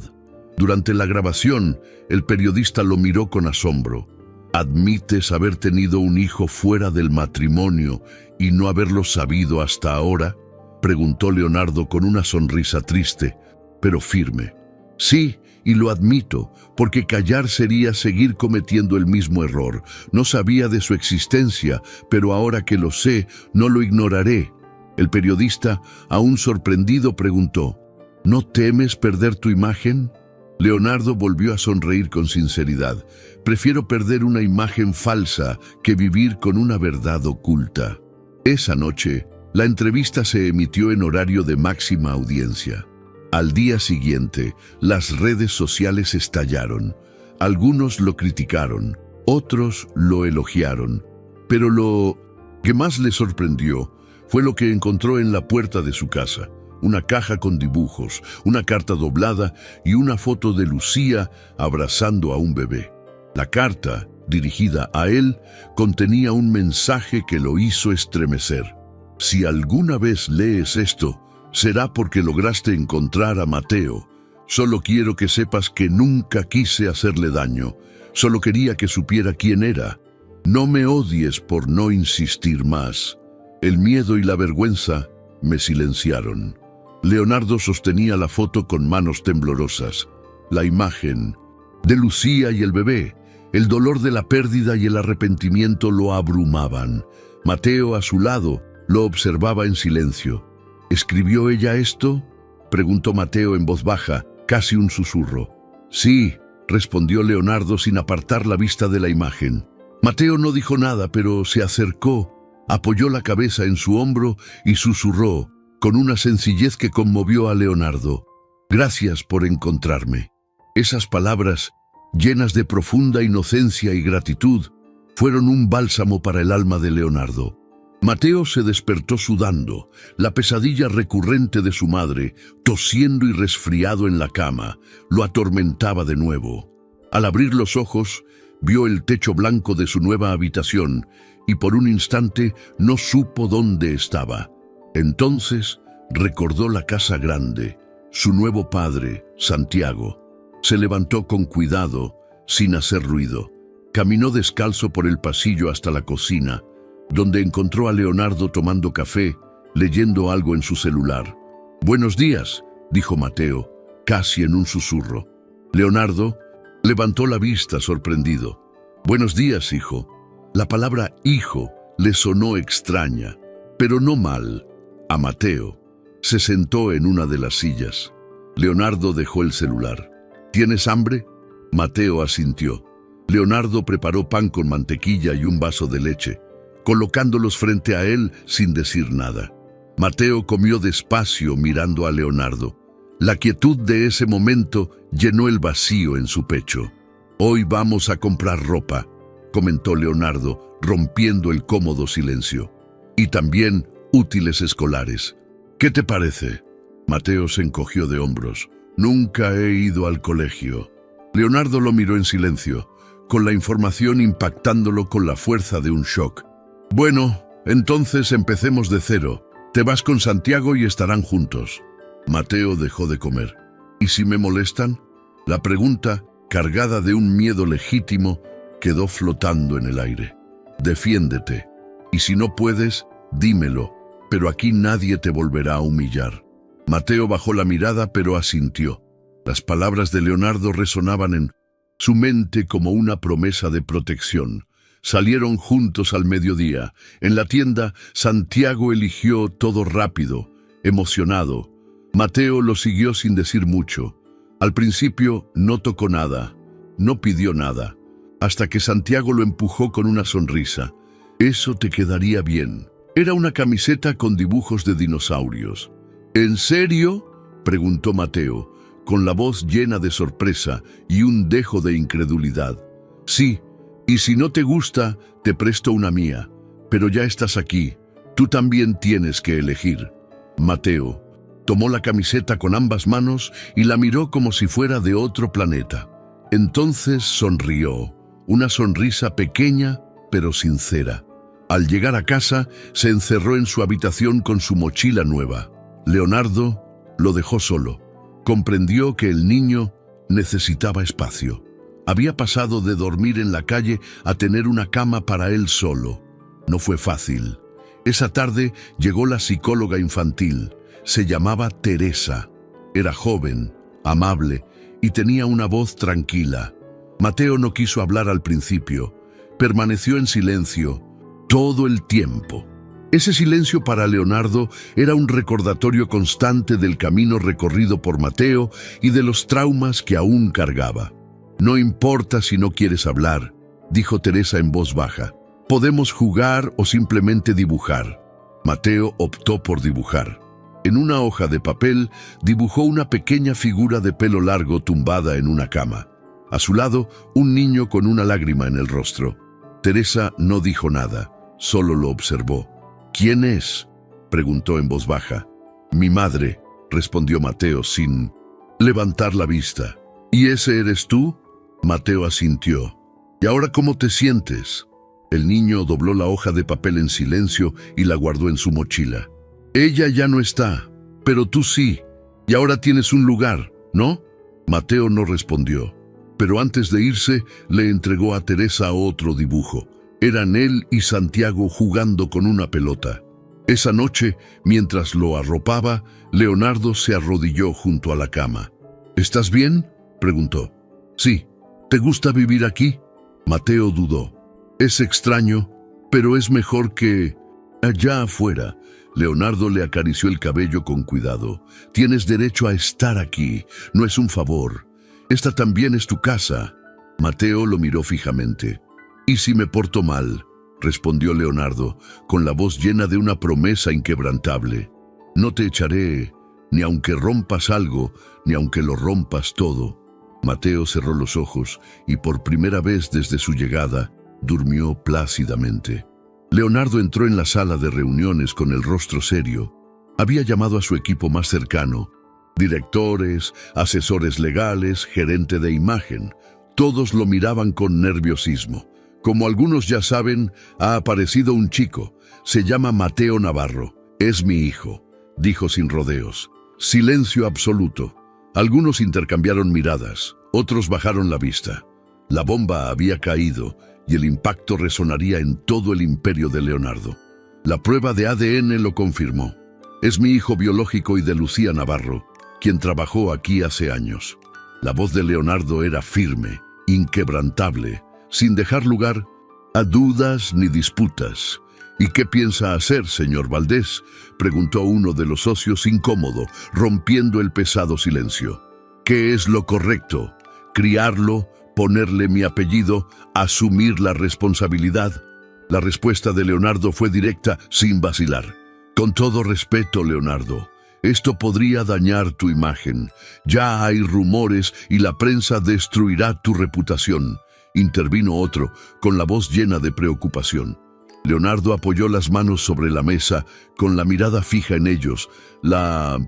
Durante la grabación, el periodista lo miró con asombro. ¿Admites haber tenido un hijo fuera del matrimonio y no haberlo sabido hasta ahora?, preguntó Leonardo con una sonrisa triste, pero firme. Sí, y lo admito, porque callar sería seguir cometiendo el mismo error. No sabía de su existencia, pero ahora que lo sé, no lo ignoraré. El periodista, aún sorprendido, preguntó, ¿no temes perder tu imagen? Leonardo volvió a sonreír con sinceridad. Prefiero perder una imagen falsa que vivir con una verdad oculta. Esa noche, la entrevista se emitió en horario de máxima audiencia. Al día siguiente, las redes sociales estallaron. Algunos lo criticaron, otros lo elogiaron. Pero lo que más le sorprendió fue lo que encontró en la puerta de su casa. Una caja con dibujos, una carta doblada y una foto de Lucía abrazando a un bebé. La carta, dirigida a él, contenía un mensaje que lo hizo estremecer. Si alguna vez lees esto, será porque lograste encontrar a Mateo. Solo quiero que sepas que nunca quise hacerle daño. Solo quería que supiera quién era. No me odies por no insistir más. El miedo y la vergüenza me silenciaron. Leonardo sostenía la foto con manos temblorosas. La imagen de Lucía y el bebé, el dolor de la pérdida y el arrepentimiento lo abrumaban. Mateo, a su lado, lo observaba en silencio. ¿Escribió ella esto?, preguntó Mateo en voz baja, casi un susurro. Sí, respondió Leonardo sin apartar la vista de la imagen. Mateo no dijo nada, pero se acercó, apoyó la cabeza en su hombro y susurró, con una sencillez que conmovió a Leonardo: «Gracias por encontrarme». Esas palabras, llenas de profunda inocencia y gratitud, fueron un bálsamo para el alma de Leonardo. Mateo se despertó sudando. La pesadilla recurrente de su madre, tosiendo y resfriado en la cama, lo atormentaba de nuevo. Al abrir los ojos, vio el techo blanco de su nueva habitación y por un instante no supo dónde estaba. Entonces recordó la casa grande, su nuevo padre, Santiago. Se levantó con cuidado, sin hacer ruido. Caminó descalzo por el pasillo hasta la cocina, donde encontró a Leonardo tomando café, leyendo algo en su celular. «Buenos días», dijo Mateo, casi en un susurro. Leonardo levantó la vista sorprendido. «Buenos días, hijo». La palabra hijo le sonó extraña, pero no mal, a Mateo. Se sentó en una de las sillas. Leonardo dejó el celular. «¿Tienes hambre?». Mateo asintió. Leonardo preparó pan con mantequilla y un vaso de leche, colocándolos frente a él sin decir nada. Mateo comió despacio mirando a Leonardo. La quietud de ese momento llenó el vacío en su pecho. «Hoy vamos a comprar ropa», comentó Leonardo, rompiendo el cómodo silencio. «Y también útiles escolares. ¿Qué te parece?». Mateo se encogió de hombros. «Nunca he ido al colegio». Leonardo lo miró en silencio, con la información impactándolo con la fuerza de un shock. «Bueno, entonces empecemos de cero. Te vas con Santiago y estarán juntos». Mateo dejó de comer. «¿Y si me molestan?». La pregunta, cargada de un miedo legítimo, quedó flotando en el aire. «Defiéndete. Y si no puedes, dímelo, pero aquí nadie te volverá a humillar». Mateo bajó la mirada, pero asintió. Las palabras de Leonardo resonaban en su mente como una promesa de protección. Salieron juntos al mediodía. En la tienda, Santiago eligió todo rápido, emocionado. Mateo lo siguió sin decir mucho. Al principio no tocó nada, no pidió nada, hasta que Santiago lo empujó con una sonrisa. «Eso te quedaría bien». Era una camiseta con dibujos de dinosaurios. «¿En serio?», preguntó Mateo, con la voz llena de sorpresa y un dejo de incredulidad. «Sí. Y si no te gusta, te presto una mía. Pero ya estás aquí. Tú también tienes que elegir». Mateo tomó la camiseta con ambas manos y la miró como si fuera de otro planeta. Entonces sonrió, una sonrisa pequeña pero sincera. Al llegar a casa, se encerró en su habitación con su mochila nueva. Leonardo lo dejó solo. Comprendió que el niño necesitaba espacio. Había pasado de dormir en la calle a tener una cama para él solo. No fue fácil. Esa tarde llegó la psicóloga infantil. Se llamaba Teresa. Era joven, amable y tenía una voz tranquila. Mateo no quiso hablar al principio. Permaneció en silencio todo el tiempo. Ese silencio para Leonardo era un recordatorio constante del camino recorrido por Mateo y de los traumas que aún cargaba. «No importa si no quieres hablar», dijo Teresa en voz baja. «Podemos jugar o simplemente dibujar». Mateo optó por dibujar. En una hoja de papel dibujó una pequeña figura de pelo largo tumbada en una cama. A su lado, un niño con una lágrima en el rostro. Teresa no dijo nada, solo lo observó. «¿Quién es?», preguntó en voz baja. «Mi madre», respondió Mateo sin levantar la vista. «¿Y ese eres tú?». Mateo asintió. «¿Y ahora cómo te sientes?». El niño dobló la hoja de papel en silencio y la guardó en su mochila. «Ella ya no está, pero tú sí, y ahora tienes un lugar, ¿no?». Mateo no respondió, pero antes de irse le entregó a Teresa otro dibujo. Eran él y Santiago jugando con una pelota. Esa noche, mientras lo arropaba, Leonardo se arrodilló junto a la cama. ¿Estás bien?, preguntó. Sí. ¿Te gusta vivir aquí? Mateo dudó. Es extraño, pero es mejor que allá afuera. Leonardo le acarició el cabello con cuidado. Tienes derecho a estar aquí, no es un favor. Esta también es tu casa. Mateo lo miró fijamente. ¿Y si me porto mal?, respondió Leonardo, con la voz llena de una promesa inquebrantable. No te echaré, ni aunque rompas algo, ni aunque lo rompas todo. Mateo cerró los ojos y por primera vez desde su llegada, durmió plácidamente. Leonardo entró en la sala de reuniones con el rostro serio. Había llamado a su equipo más cercano, directores, asesores legales, gerente de imagen. Todos lo miraban con nerviosismo. Como algunos ya saben, ha aparecido un chico. Se llama Mateo Navarro. Es mi hijo, dijo sin rodeos. Silencio absoluto. Algunos intercambiaron miradas, otros bajaron la vista. La bomba había caído y el impacto resonaría en todo el imperio de Leonardo. La prueba de ADN lo confirmó. Es mi hijo biológico y de Lucía Navarro, quien trabajó aquí hace años. La voz de Leonardo era firme, inquebrantable, sin dejar lugar a dudas ni disputas. ¿Y qué piensa hacer, señor Valdés?, preguntó uno de los socios incómodo, rompiendo el pesado silencio. ¿Qué es lo correcto? ¿Criarlo, ponerle mi apellido, asumir la responsabilidad? La respuesta de Leonardo fue directa, sin vacilar. Con todo respeto, Leonardo, esto podría dañar tu imagen. Ya hay rumores y la prensa destruirá tu reputación. Intervino otro, con la voz llena de preocupación. Leonardo apoyó las manos sobre la mesa, con la mirada fija en ellos, la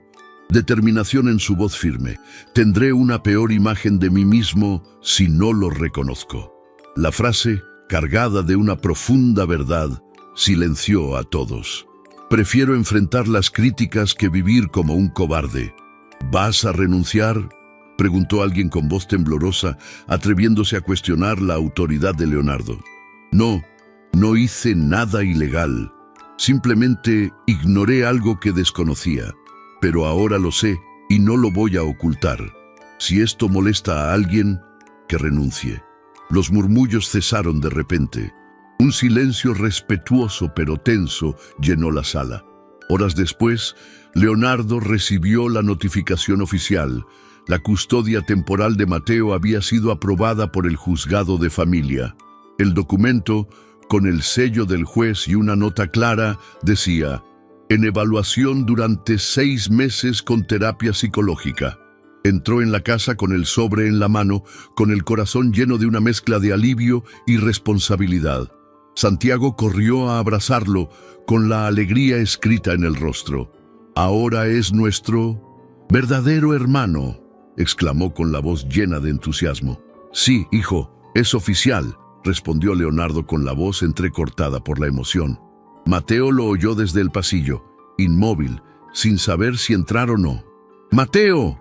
determinación en su voz firme. Tendré una peor imagen de mí mismo si no lo reconozco. La frase, cargada de una profunda verdad, silenció a todos. Prefiero enfrentar las críticas que vivir como un cobarde. ¿Vas a renunciar?, preguntó alguien con voz temblorosa, atreviéndose a cuestionar la autoridad de Leonardo. No hice nada ilegal. Simplemente ignoré algo que desconocía. Pero ahora lo sé y no lo voy a ocultar. Si esto molesta a alguien, que renuncie. Los murmullos cesaron de repente. Un silencio respetuoso pero tenso llenó la sala. Horas después, Leonardo recibió la notificación oficial. La custodia temporal de Mateo había sido aprobada por el juzgado de familia. El documento, con el sello del juez y una nota clara, decía: en evaluación durante 6 meses con terapia psicológica. Entró en la casa con el sobre en la mano, con el corazón lleno de una mezcla de alivio y responsabilidad. Santiago corrió a abrazarlo, con la alegría escrita en el rostro. «Ahora es nuestro verdadero hermano», exclamó con la voz llena de entusiasmo. «Sí, hijo, es oficial», respondió Leonardo con la voz entrecortada por la emoción. Mateo lo oyó desde el pasillo, inmóvil, sin saber si entrar o no. «¡Mateo!»,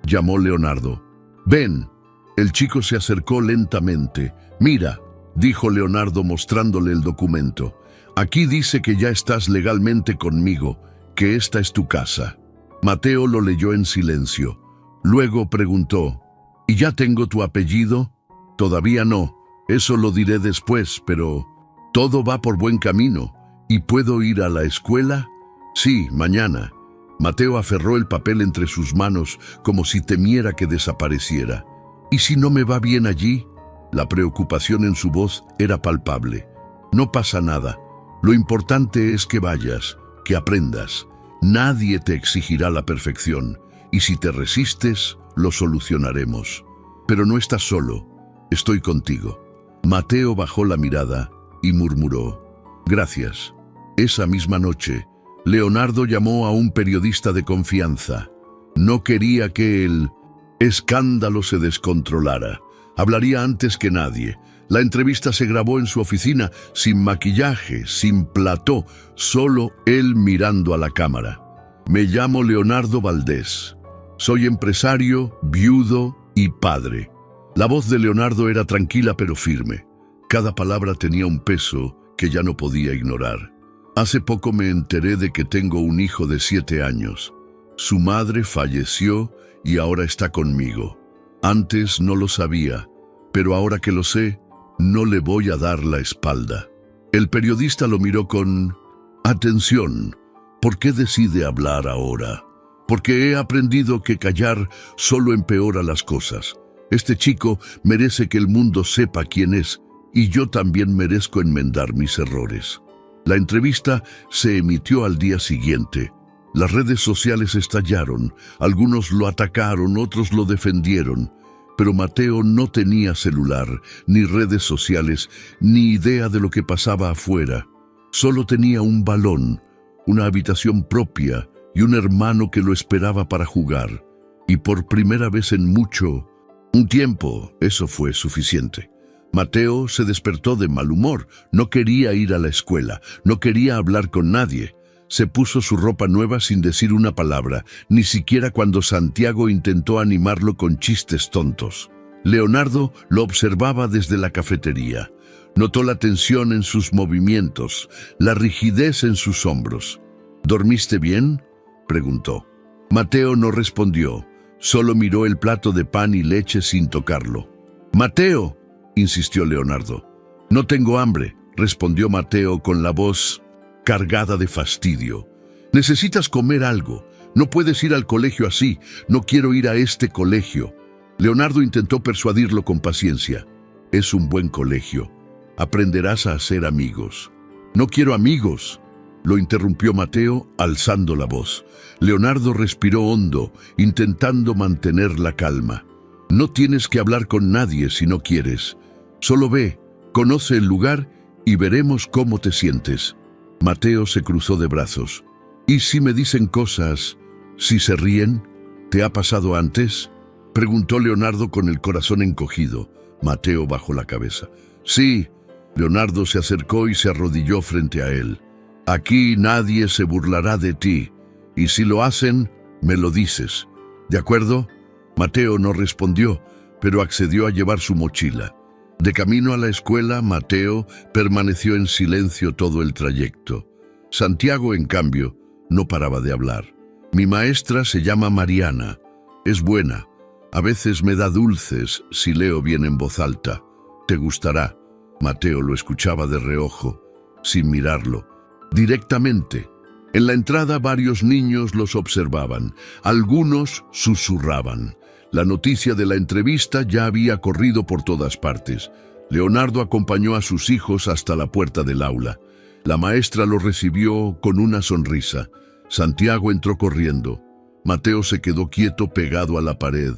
llamó Leonardo. «Ven». El chico se acercó lentamente. «Mira», dijo Leonardo mostrándole el documento. «Aquí dice que ya estás legalmente conmigo, que esta es tu casa». Mateo lo leyó en silencio. Luego preguntó: «¿Y ya tengo tu apellido?». «Todavía no, eso lo diré después, pero todo va por buen camino. ¿Y puedo ir a la escuela?». «Sí, mañana». Mateo aferró el papel entre sus manos como si temiera que desapareciera. «¿Y si no me va bien allí?». La preocupación en su voz era palpable. «No pasa nada. Lo importante es que vayas, que aprendas. Nadie te exigirá la perfección, y si te resistes, lo solucionaremos. Pero no estás solo. Estoy contigo». Mateo bajó la mirada y murmuró: «Gracias». Esa misma noche, Leonardo llamó a un periodista de confianza. No quería que el escándalo se descontrolara. Hablaría antes que nadie. La entrevista se grabó en su oficina, sin maquillaje, sin plató, solo él mirando a la cámara. «Me llamo Leonardo Valdés. Soy empresario, viudo y padre». La voz de Leonardo era tranquila pero firme. Cada palabra tenía un peso que ya no podía ignorar. Hace poco me enteré de que tengo un hijo de 7 años. Su madre falleció y ahora está conmigo. Antes no lo sabía, pero ahora que lo sé, no le voy a dar la espalda. El periodista lo miró con atención. ¿Por qué decide hablar ahora? Porque he aprendido que callar solo empeora las cosas. Este chico merece que el mundo sepa quién es, y yo también merezco enmendar mis errores. La entrevista se emitió al día siguiente. Las redes sociales estallaron, algunos lo atacaron, otros lo defendieron, pero Mateo no tenía celular, ni redes sociales, ni idea de lo que pasaba afuera. Solo tenía un balón, una habitación propia y un hermano que lo esperaba para jugar. Y por primera vez en un tiempo, eso fue suficiente. Mateo se despertó de mal humor, no quería ir a la escuela, no quería hablar con nadie. Se puso su ropa nueva sin decir una palabra, ni siquiera cuando Santiago intentó animarlo con chistes tontos. Leonardo lo observaba desde la cafetería. Notó la tensión en sus movimientos, la rigidez en sus hombros. ¿Dormiste bien?, preguntó. Mateo no respondió, solo miró el plato de pan y leche sin tocarlo. «Mateo», insistió Leonardo. «No tengo hambre», respondió Mateo con la voz cargada de fastidio. «Necesitas comer algo. No puedes ir al colegio así. No quiero ir a este colegio». Leonardo intentó persuadirlo con paciencia. «Es un buen colegio. Aprenderás a hacer amigos». «No quiero amigos», lo interrumpió Mateo alzando la voz. Leonardo respiró hondo, intentando mantener la calma. «No tienes que hablar con nadie si no quieres. Solo ve, conoce el lugar y veremos cómo te sientes». Mateo se cruzó de brazos. «¿Y si me dicen cosas? ¿Si se ríen? ¿Te ha pasado antes?», preguntó Leonardo con el corazón encogido. Mateo bajó la cabeza. «Sí». Leonardo se acercó y se arrodilló frente a él. «Aquí nadie se burlará de ti, y si lo hacen, me lo dices. ¿De acuerdo?». Mateo no respondió, pero accedió a llevar su mochila. De camino a la escuela, Mateo permaneció en silencio todo el trayecto. Santiago, en cambio, no paraba de hablar. «Mi maestra se llama Mariana. Es buena. A veces me da dulces si leo bien en voz alta. Te gustará». Mateo lo escuchaba de reojo, sin mirarlo. Directamente. En la entrada varios niños los observaban. Algunos susurraban. La noticia de la entrevista ya había corrido por todas partes. Leonardo acompañó a sus hijos hasta la puerta del aula. La maestra lo recibió con una sonrisa. Santiago entró corriendo. Mateo se quedó quieto pegado a la pared.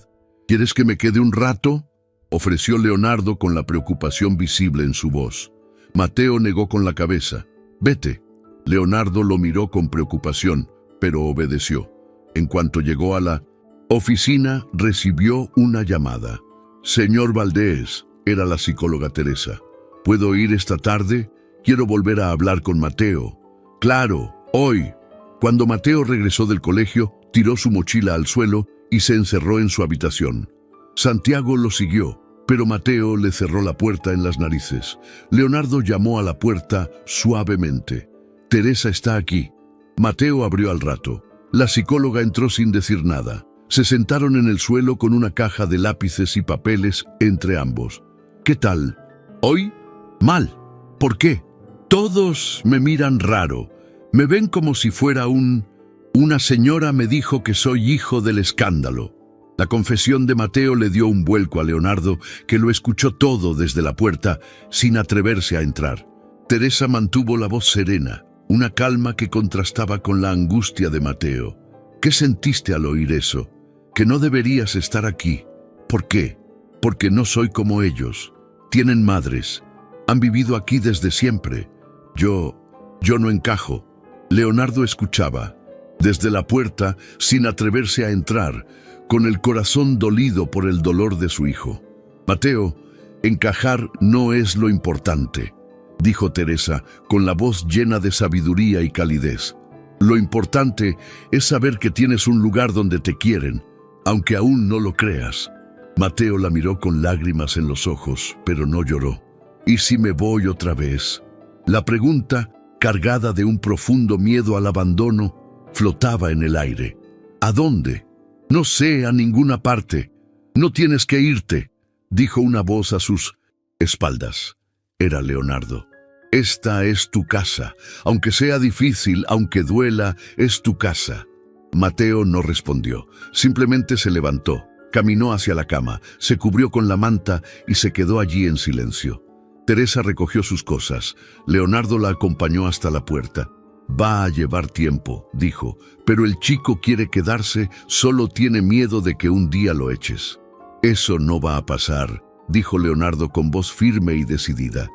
«¿Quieres que me quede un rato?», ofreció Leonardo con la preocupación visible en su voz. Mateo negó con la cabeza. «Vete». Leonardo lo miró con preocupación, pero obedeció. En cuanto llegó a la oficina, recibió una llamada. «Señor Valdés», era la psicóloga Teresa. «¿Puedo ir esta tarde? Quiero volver a hablar con Mateo». «Claro, hoy». Cuando Mateo regresó del colegio, tiró su mochila al suelo y se encerró en su habitación. Santiago lo siguió, pero Mateo le cerró la puerta en las narices. Leonardo llamó a la puerta suavemente. «Teresa está aquí». Mateo abrió al rato. La psicóloga entró sin decir nada. Se sentaron en el suelo con una caja de lápices y papeles entre ambos. «¿Qué tal? ¿Hoy? Mal. ¿Por qué? Todos me miran raro. Me ven como si fuera Una señora me dijo que soy hijo del escándalo». La confesión de Mateo le dio un vuelco a Leonardo, que lo escuchó todo desde la puerta, sin atreverse a entrar. Teresa mantuvo la voz serena, una calma que contrastaba con la angustia de Mateo. «¿Qué sentiste al oír eso? Que no deberías estar aquí. ¿Por qué? Porque no soy como ellos. Tienen madres. Han vivido aquí desde siempre. Yo no encajo». Leonardo escuchaba, desde la puerta, sin atreverse a entrar, con el corazón dolido por el dolor de su hijo. «Mateo, encajar no es lo importante», dijo Teresa, con la voz llena de sabiduría y calidez. «Lo importante es saber que tienes un lugar donde te quieren, aunque aún no lo creas». Mateo la miró con lágrimas en los ojos, pero no lloró. «¿Y si me voy otra vez?». La pregunta cargada de un profundo miedo al abandono, flotaba en el aire. ¿A dónde? No sé, a ninguna parte. No tienes que irte, dijo una voz a sus espaldas. Era Leonardo. Esta es tu casa. Aunque sea difícil, aunque duela, es tu casa. Mateo no respondió. Simplemente se levantó, caminó hacia la cama, se cubrió con la manta y se quedó allí en silencio. Teresa recogió sus cosas. Leonardo la acompañó hasta la puerta. Va a llevar tiempo, dijo, pero el chico quiere quedarse, solo tiene miedo de que un día lo eches. Eso no va a pasar, dijo Leonardo con voz firme y decidida.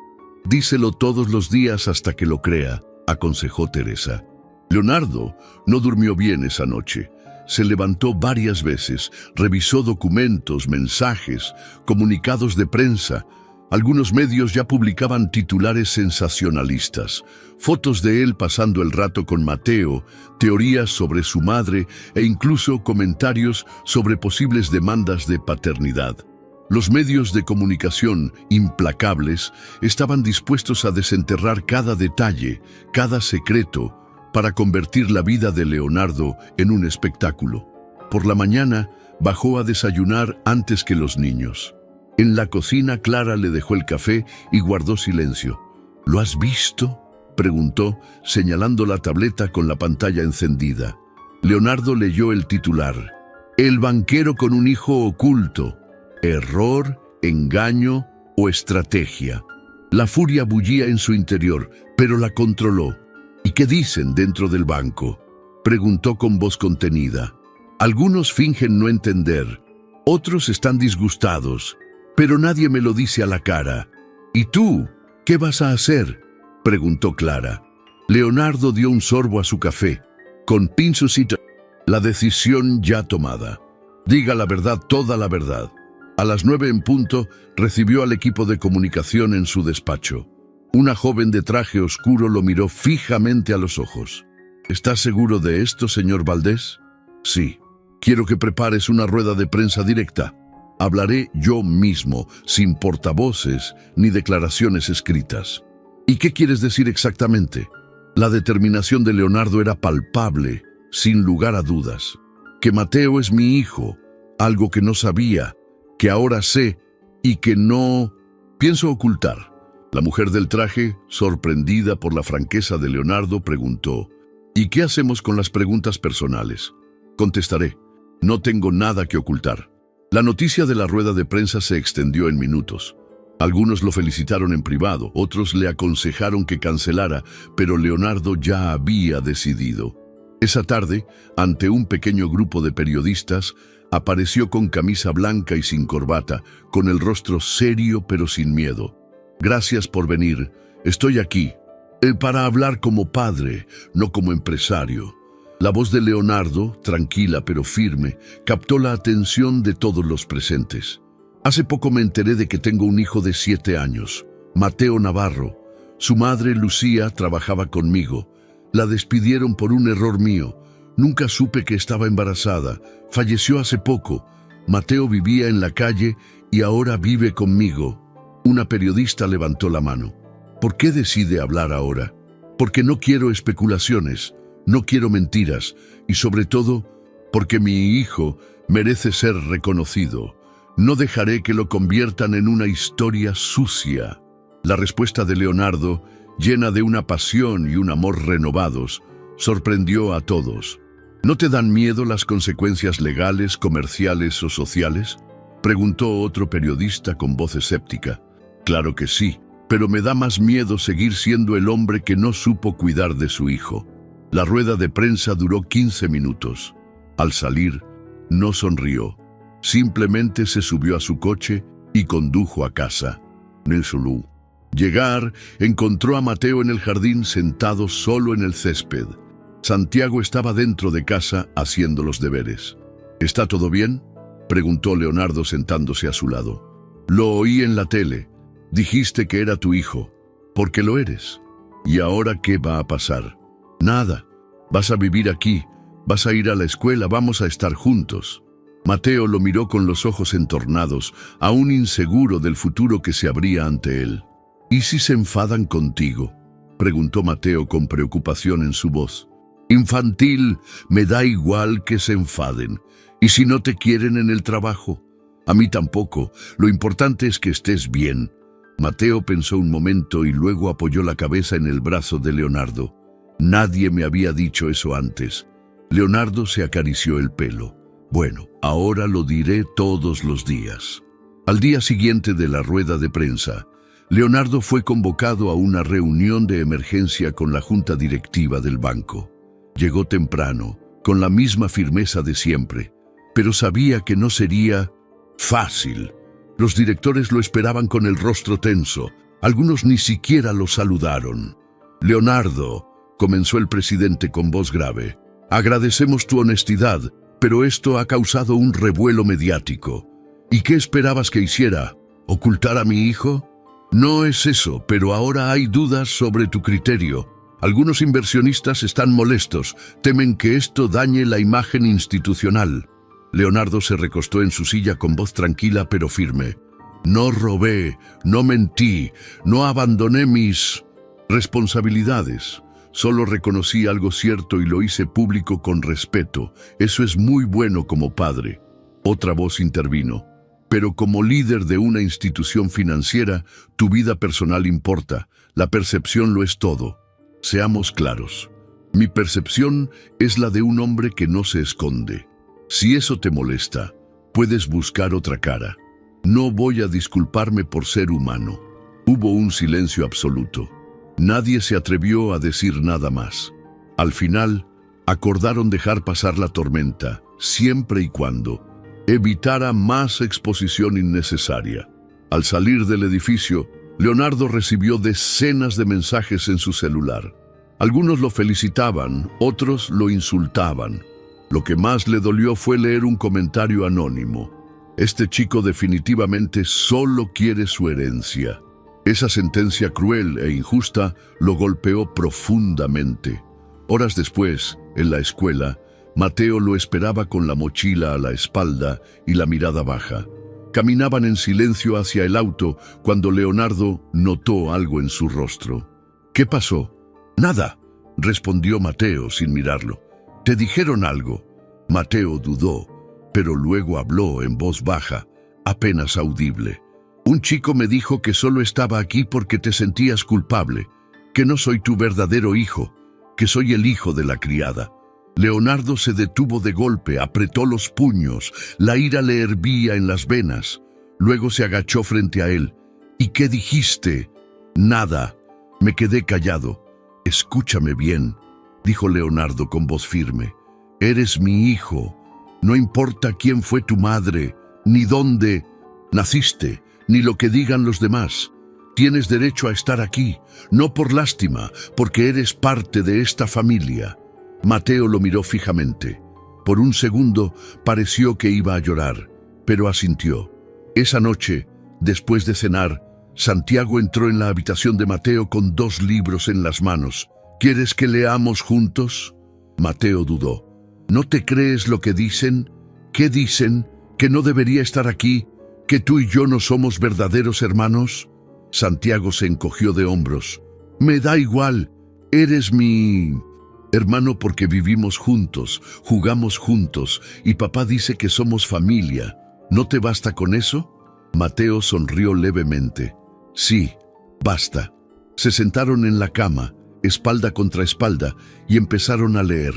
Díselo todos los días hasta que lo crea, aconsejó Teresa. Leonardo no durmió bien esa noche. Se levantó varias veces, revisó documentos, mensajes, comunicados de prensa. Algunos medios ya publicaban titulares sensacionalistas, fotos de él pasando el rato con Mateo, teorías sobre su madre e incluso comentarios sobre posibles demandas de paternidad. Los medios de comunicación, implacables, estaban dispuestos a desenterrar cada detalle, cada secreto, para convertir la vida de Leonardo en un espectáculo. Por la mañana, bajó a desayunar antes que los niños. En la cocina, Clara le dejó el café y guardó silencio. ¿Lo has visto?, preguntó, señalando la tableta con la pantalla encendida. Leonardo leyó el titular. El banquero con un hijo oculto. Error, engaño o estrategia. La furia bullía en su interior, pero la controló. ¿Y qué dicen dentro del banco?, preguntó con voz contenida. Algunos fingen no entender, otros están disgustados, pero nadie me lo dice a la cara. ¿Y tú? ¿Qué vas a hacer?, preguntó Clara. Leonardo dio un sorbo a su café, con pinzocito. La decisión ya tomada. Diga la verdad, toda la verdad. A las 9 en punto, recibió al equipo de comunicación en su despacho. Una joven de traje oscuro lo miró fijamente a los ojos. ¿Estás seguro de esto, señor Valdés? Sí. Quiero que prepares una rueda de prensa directa. Hablaré yo mismo, sin portavoces ni declaraciones escritas. ¿Y qué quieres decir exactamente? La determinación de Leonardo era palpable, sin lugar a dudas. Que Mateo es mi hijo, algo que no sabía, que ahora sé y que no pienso ocultar. La mujer del traje, sorprendida por la franqueza de Leonardo, preguntó: ¿y qué hacemos con las preguntas personales? Contestaré: no tengo nada que ocultar. La noticia de la rueda de prensa se extendió en minutos. Algunos lo felicitaron en privado, otros le aconsejaron que cancelara, pero Leonardo ya había decidido. Esa tarde, ante un pequeño grupo de periodistas, apareció con camisa blanca y sin corbata, con el rostro serio pero sin miedo. Gracias por venir. Estoy aquí para hablar como padre, no como empresario. La voz de Leonardo, tranquila pero firme, captó la atención de todos los presentes. Hace poco me enteré de que tengo un hijo de 7 años, Mateo Navarro. Su madre, Lucía, trabajaba conmigo. La despidieron por un error mío. Nunca supe que estaba embarazada. Falleció hace poco. Mateo vivía en la calle y ahora vive conmigo. Una periodista levantó la mano. ¿Por qué decide hablar ahora? Porque no quiero especulaciones, no quiero mentiras y sobre todo porque mi hijo merece ser reconocido. No dejaré que lo conviertan en una historia sucia. La respuesta de Leonardo, llena de una pasión y un amor renovados, sorprendió a todos. ¿No te dan miedo las consecuencias legales, comerciales o sociales?, preguntó otro periodista con voz escéptica. Claro que sí, pero me da más miedo seguir siendo el hombre que no supo cuidar de su hijo. La rueda de prensa duró 15 minutos. Al salir, no sonrió. Simplemente se subió a su coche y condujo a casa. Nelsolú. Llegar, encontró a Mateo en el jardín sentado solo en el césped. Santiago estaba dentro de casa haciendo los deberes. ¿Está todo bien?, preguntó Leonardo sentándose a su lado. Lo oí en la tele. Dijiste que era tu hijo. Porque lo eres. ¿Y ahora qué va a pasar? Nada. Vas a vivir aquí. Vas a ir a la escuela. Vamos a estar juntos. Mateo lo miró con los ojos entornados, aún inseguro del futuro que se abría ante él. ¿Y si se enfadan contigo? preguntó Mateo con preocupación en su voz. Infantil, me da igual que se enfaden. ¿Y si no te quieren en el trabajo? A mí tampoco. Lo importante es que estés bien. Mateo pensó un momento y luego apoyó la cabeza en el brazo de Leonardo. Nadie me había dicho eso antes. Leonardo se acarició el pelo. Bueno, ahora lo diré todos los días. Al día siguiente de la rueda de prensa, Leonardo fue convocado a una reunión de emergencia con la junta directiva del banco. Llegó temprano, con la misma firmeza de siempre, pero sabía que no sería fácil. Los directores lo esperaban con el rostro tenso. Algunos ni siquiera lo saludaron. Leonardo, comenzó el presidente con voz grave, agradecemos tu honestidad, pero esto ha causado un revuelo mediático. ¿Y qué esperabas que hiciera? ¿Ocultar a mi hijo? No es eso, pero ahora hay dudas sobre tu criterio. Algunos inversionistas están molestos, temen que esto dañe la imagen institucional. Leonardo se recostó en su silla con voz tranquila pero firme. No robé, no mentí, no abandoné mis responsabilidades. Solo reconocí algo cierto y lo hice público con respeto. Eso es muy bueno como padre. Otra voz intervino. Pero como líder de una institución financiera, tu vida personal importa. La percepción lo es todo. Seamos claros. Mi percepción es la de un hombre que no se esconde. Si eso te molesta, puedes buscar otra cara. No voy a disculparme por ser humano. Hubo un silencio absoluto. Nadie se atrevió a decir nada más. Al final, acordaron dejar pasar la tormenta, siempre y cuando evitara más exposición innecesaria. Al salir del edificio, Leonardo recibió decenas de mensajes en su celular. Algunos lo felicitaban, otros lo insultaban. Lo que más le dolió fue leer un comentario anónimo. Este chico definitivamente solo quiere su herencia. Esa sentencia cruel e injusta lo golpeó profundamente. Horas después, en la escuela, Mateo lo esperaba con la mochila a la espalda y la mirada baja. Caminaban en silencio hacia el auto cuando Leonardo notó algo en su rostro. ¿Qué pasó? Nada, respondió Mateo sin mirarlo. ¿Te dijeron algo? Mateo dudó, pero luego habló en voz baja, apenas audible. Un chico me dijo que solo estaba aquí porque te sentías culpable, que no soy tu verdadero hijo, que soy el hijo de la criada. Leonardo se detuvo de golpe, apretó los puños, la ira le hervía en las venas. Luego se agachó frente a él. ¿Y qué dijiste? Nada. Me quedé callado. Escúchame bien, dijo Leonardo con voz firme. Eres mi hijo. No importa quién fue tu madre, ni dónde naciste, ni lo que digan los demás. Tienes derecho a estar aquí, no por lástima, porque eres parte de esta familia. Mateo lo miró fijamente. Por un segundo pareció que iba a llorar, pero asintió. Esa noche, después de cenar, Santiago entró en la habitación de Mateo con 2 libros en las manos. ¿Quieres que leamos juntos? Mateo dudó. ¿No te crees lo que dicen? ¿Qué dicen? ¿Que no debería estar aquí? ¿Que tú y yo no somos verdaderos hermanos? Santiago se encogió de hombros. Me da igual, eres mi hermano porque vivimos juntos, jugamos juntos y papá dice que somos familia. ¿No te basta con eso? Mateo sonrió levemente. Sí, basta. Se sentaron en la cama, espalda contra espalda, y empezaron a leer.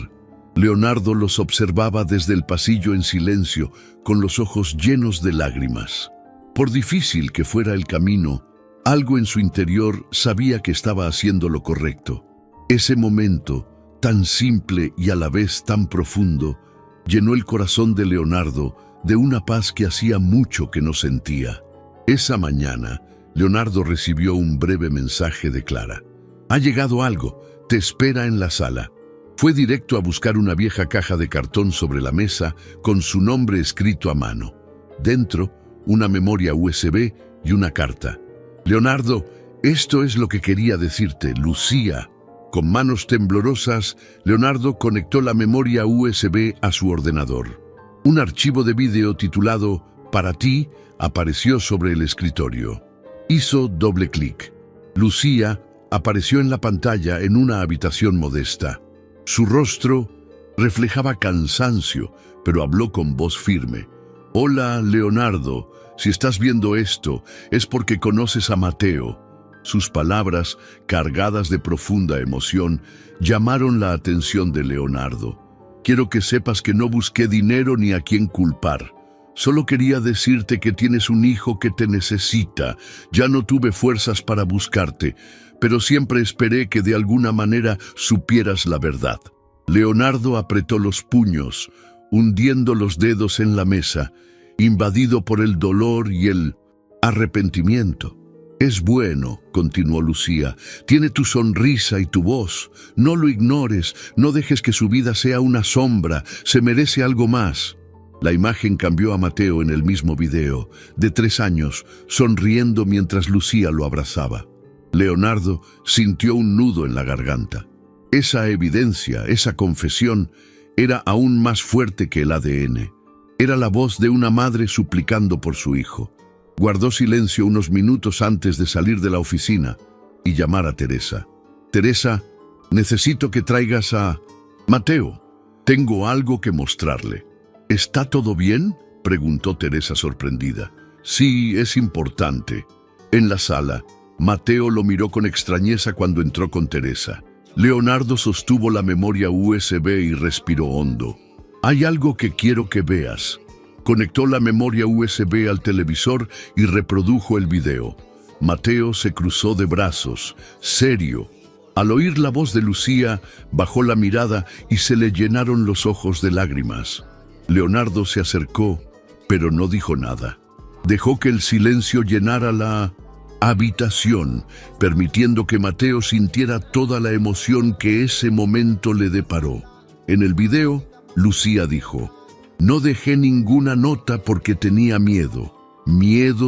Leonardo los observaba desde el pasillo en silencio, con los ojos llenos de lágrimas. Por difícil que fuera el camino, algo en su interior sabía que estaba haciendo lo correcto. Ese momento, tan simple y a la vez tan profundo, llenó el corazón de Leonardo de una paz que hacía mucho que no sentía. Esa mañana, Leonardo recibió un breve mensaje de Clara. Ha llegado algo, te espera en la sala. Fue directo a buscar una vieja caja de cartón sobre la mesa con su nombre escrito a mano. Dentro, una memoria USB y una carta. Leonardo, esto es lo que quería decirte, Lucía. Con manos temblorosas, Leonardo conectó la memoria USB a su ordenador. Un archivo de vídeo titulado Para ti apareció sobre el escritorio. Hizo doble clic. Lucía, apareció en la pantalla en una habitación modesta. Su rostro reflejaba cansancio, pero habló con voz firme. «Hola, Leonardo. Si estás viendo esto, es porque conoces a Mateo». Sus palabras, cargadas de profunda emoción, llamaron la atención de Leonardo. «Quiero que sepas que no busqué dinero ni a quién culpar. Solo quería decirte que tienes un hijo que te necesita. Ya no tuve fuerzas para buscarte, pero siempre esperé que de alguna manera supieras la verdad». Leonardo apretó los puños, hundiendo los dedos en la mesa, invadido por el dolor y el arrepentimiento. «Es bueno», continuó Lucía, «tiene tu sonrisa y tu voz. No lo ignores, no dejes que su vida sea una sombra, se merece algo más». La imagen cambió a Mateo en el mismo video, de 3 años, sonriendo mientras Lucía lo abrazaba. Leonardo sintió un nudo en la garganta. Esa evidencia, esa confesión, era aún más fuerte que el ADN. Era la voz de una madre suplicando por su hijo. Guardó silencio unos minutos antes de salir de la oficina y llamar a Teresa. «Teresa, necesito que traigas a Mateo. Tengo algo que mostrarle». «¿Está todo bien?», preguntó Teresa sorprendida. «Sí, es importante». En la sala, Mateo lo miró con extrañeza cuando entró con Teresa. Leonardo sostuvo la memoria USB y respiró hondo. «Hay algo que quiero que veas». Conectó la memoria USB al televisor y reprodujo el video. Mateo se cruzó de brazos, serio. Al oír la voz de Lucía, bajó la mirada y se le llenaron los ojos de lágrimas. Leonardo se acercó, pero no dijo nada. Dejó que el silencio llenara la habitación, permitiendo que Mateo sintiera toda la emoción que ese momento le deparó. En el video, Lucía dijo: «No dejé ninguna nota porque tenía miedo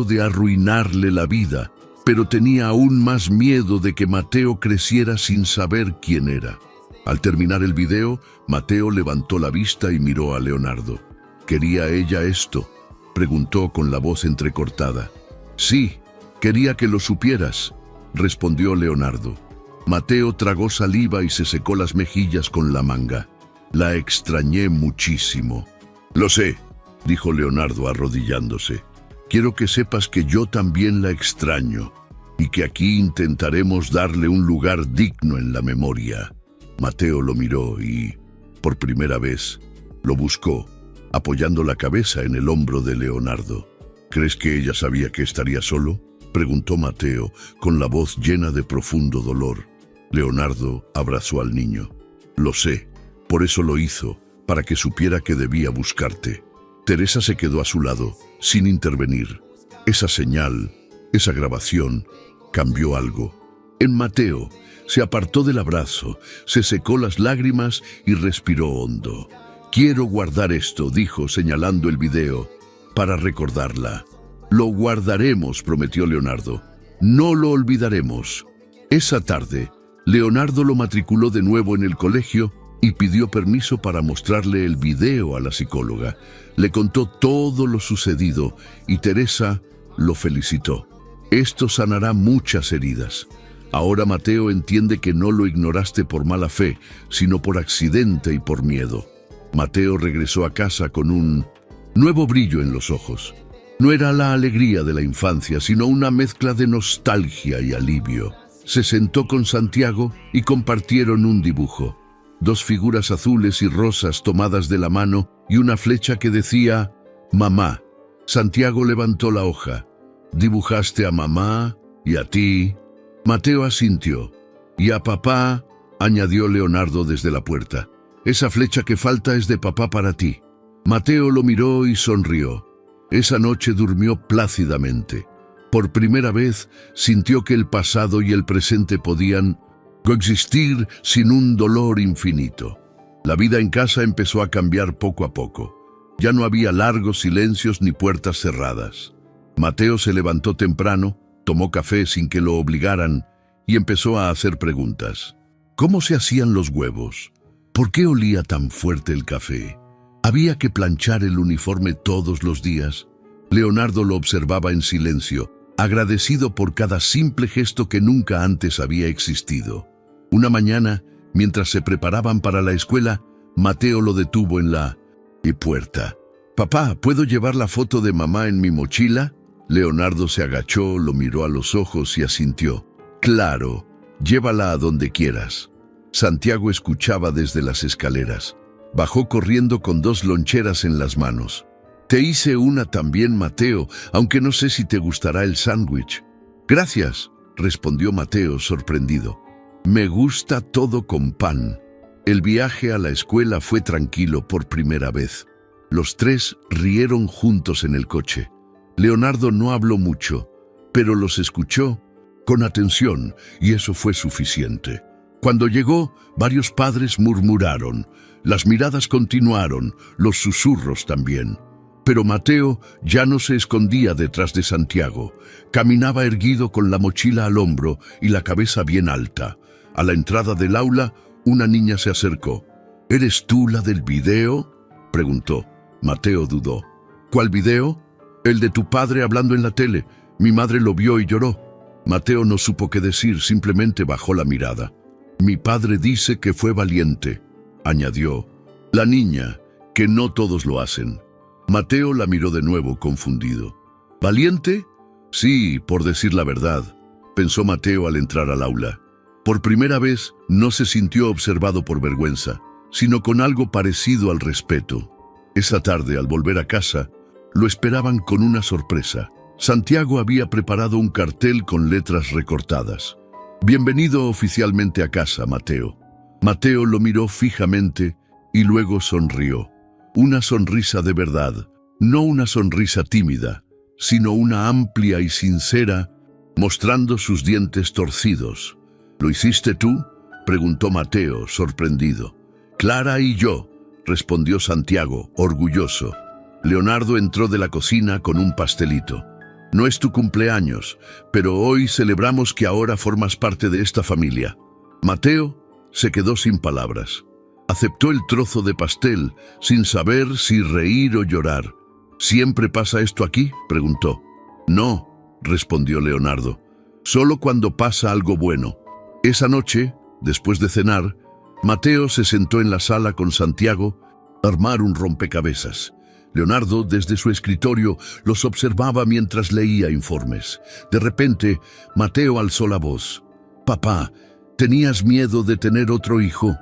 de arruinarle la vida, pero tenía aún más miedo de que Mateo creciera sin saber quién era». Al terminar el video, Mateo levantó la vista y miró a Leonardo. «¿Quería ella esto?», preguntó con la voz entrecortada. «Sí, quería que lo supieras», respondió Leonardo. Mateo tragó saliva y se secó las mejillas con la manga. «La extrañé muchísimo». «Lo sé», dijo Leonardo arrodillándose. «Quiero que sepas que yo también la extraño y que aquí intentaremos darle un lugar digno en la memoria». Mateo lo miró y, por primera vez, lo buscó, apoyando la cabeza en el hombro de Leonardo. «¿Crees que ella sabía que estaría solo?», preguntó Mateo, con la voz llena de profundo dolor. Leonardo abrazó al niño. «Lo sé, por eso lo hizo, para que supiera que debía buscarte». Teresa se quedó a su lado, sin intervenir. Esa señal, esa grabación, cambió algo. En Mateo se apartó del abrazo, se secó las lágrimas y respiró hondo. «Quiero guardar esto», dijo, señalando el video, «para recordarla». «Lo guardaremos», prometió Leonardo. «No lo olvidaremos». Esa tarde, Leonardo lo matriculó de nuevo en el colegio y pidió permiso para mostrarle el video a la psicóloga. Le contó todo lo sucedido y Teresa lo felicitó. «Esto sanará muchas heridas. Ahora Mateo entiende que no lo ignoraste por mala fe, sino por accidente y por miedo». Mateo regresó a casa con un nuevo brillo en los ojos. No era la alegría de la infancia, sino una mezcla de nostalgia y alivio. Se sentó con Santiago y compartieron un dibujo. 2 figuras azules y rosas tomadas de la mano y una flecha que decía «Mamá». Santiago levantó la hoja. «¿Dibujaste a mamá y a ti?». Mateo asintió. «Y a papá», añadió Leonardo desde la puerta. «Esa flecha que falta es de papá para ti». Mateo lo miró y sonrió. Esa noche durmió plácidamente. Por primera vez sintió que el pasado y el presente podían coexistir sin un dolor infinito. La vida en casa empezó a cambiar poco a poco. Ya no había largos silencios ni puertas cerradas. Mateo se levantó temprano, tomó café sin que lo obligaran y empezó a hacer preguntas. ¿Cómo se hacían los huevos? ¿Por qué olía tan fuerte el café? ¿Había que planchar el uniforme todos los días? Leonardo lo observaba en silencio, agradecido por cada simple gesto que nunca antes había existido. Una mañana, mientras se preparaban para la escuela, Mateo lo detuvo en la puerta. «Papá, ¿puedo llevar la foto de mamá en mi mochila?» Leonardo se agachó, lo miró a los ojos y asintió. «Claro, llévala a donde quieras». Santiago escuchaba desde las escaleras. Bajó corriendo con 2 loncheras en las manos. «Te hice una también, Mateo, aunque no sé si te gustará el sándwich». «Gracias», respondió Mateo sorprendido. «Me gusta todo con pan». El viaje a la escuela fue tranquilo por primera vez. Los 3 rieron juntos en el coche. Leonardo no habló mucho, pero los escuchó con atención y eso fue suficiente. Cuando llegó, varios padres murmuraron. Las miradas continuaron, los susurros también. Pero Mateo ya no se escondía detrás de Santiago. Caminaba erguido con la mochila al hombro y la cabeza bien alta. A la entrada del aula, una niña se acercó. «¿Eres tú la del video?», preguntó. Mateo dudó. «¿Cuál video?» «El de tu padre hablando en la tele. Mi madre lo vio y lloró». Mateo no supo qué decir, simplemente bajó la mirada. «Mi padre dice que fue valiente», añadió. «La niña, que no todos lo hacen». Mateo la miró de nuevo, confundido. «¿Valiente?» «Sí, por decir la verdad», pensó Mateo al entrar al aula. Por primera vez, no se sintió observado por vergüenza, sino con algo parecido al respeto. Esa tarde, al volver a casa, lo esperaban con una sorpresa. Santiago había preparado un cartel con letras recortadas. «Bienvenido oficialmente a casa, Mateo». Mateo lo miró fijamente y luego sonrió. Una sonrisa de verdad, no una sonrisa tímida, sino una amplia y sincera, mostrando sus dientes torcidos. «¿Lo hiciste tú?», preguntó Mateo, sorprendido. «Clara y yo», respondió Santiago, orgulloso. Leonardo entró de la cocina con un pastelito. «No es tu cumpleaños, pero hoy celebramos que ahora formas parte de esta familia». Mateo se quedó sin palabras. Aceptó el trozo de pastel, sin saber si reír o llorar. «¿Siempre pasa esto aquí?», preguntó. «No», respondió Leonardo. «Solo cuando pasa algo bueno». Esa noche, después de cenar, Mateo se sentó en la sala con Santiago a armar un rompecabezas. Leonardo, desde su escritorio, los observaba mientras leía informes. De repente, Mateo alzó la voz. «Papá, ¿tenías miedo de tener otro hijo?».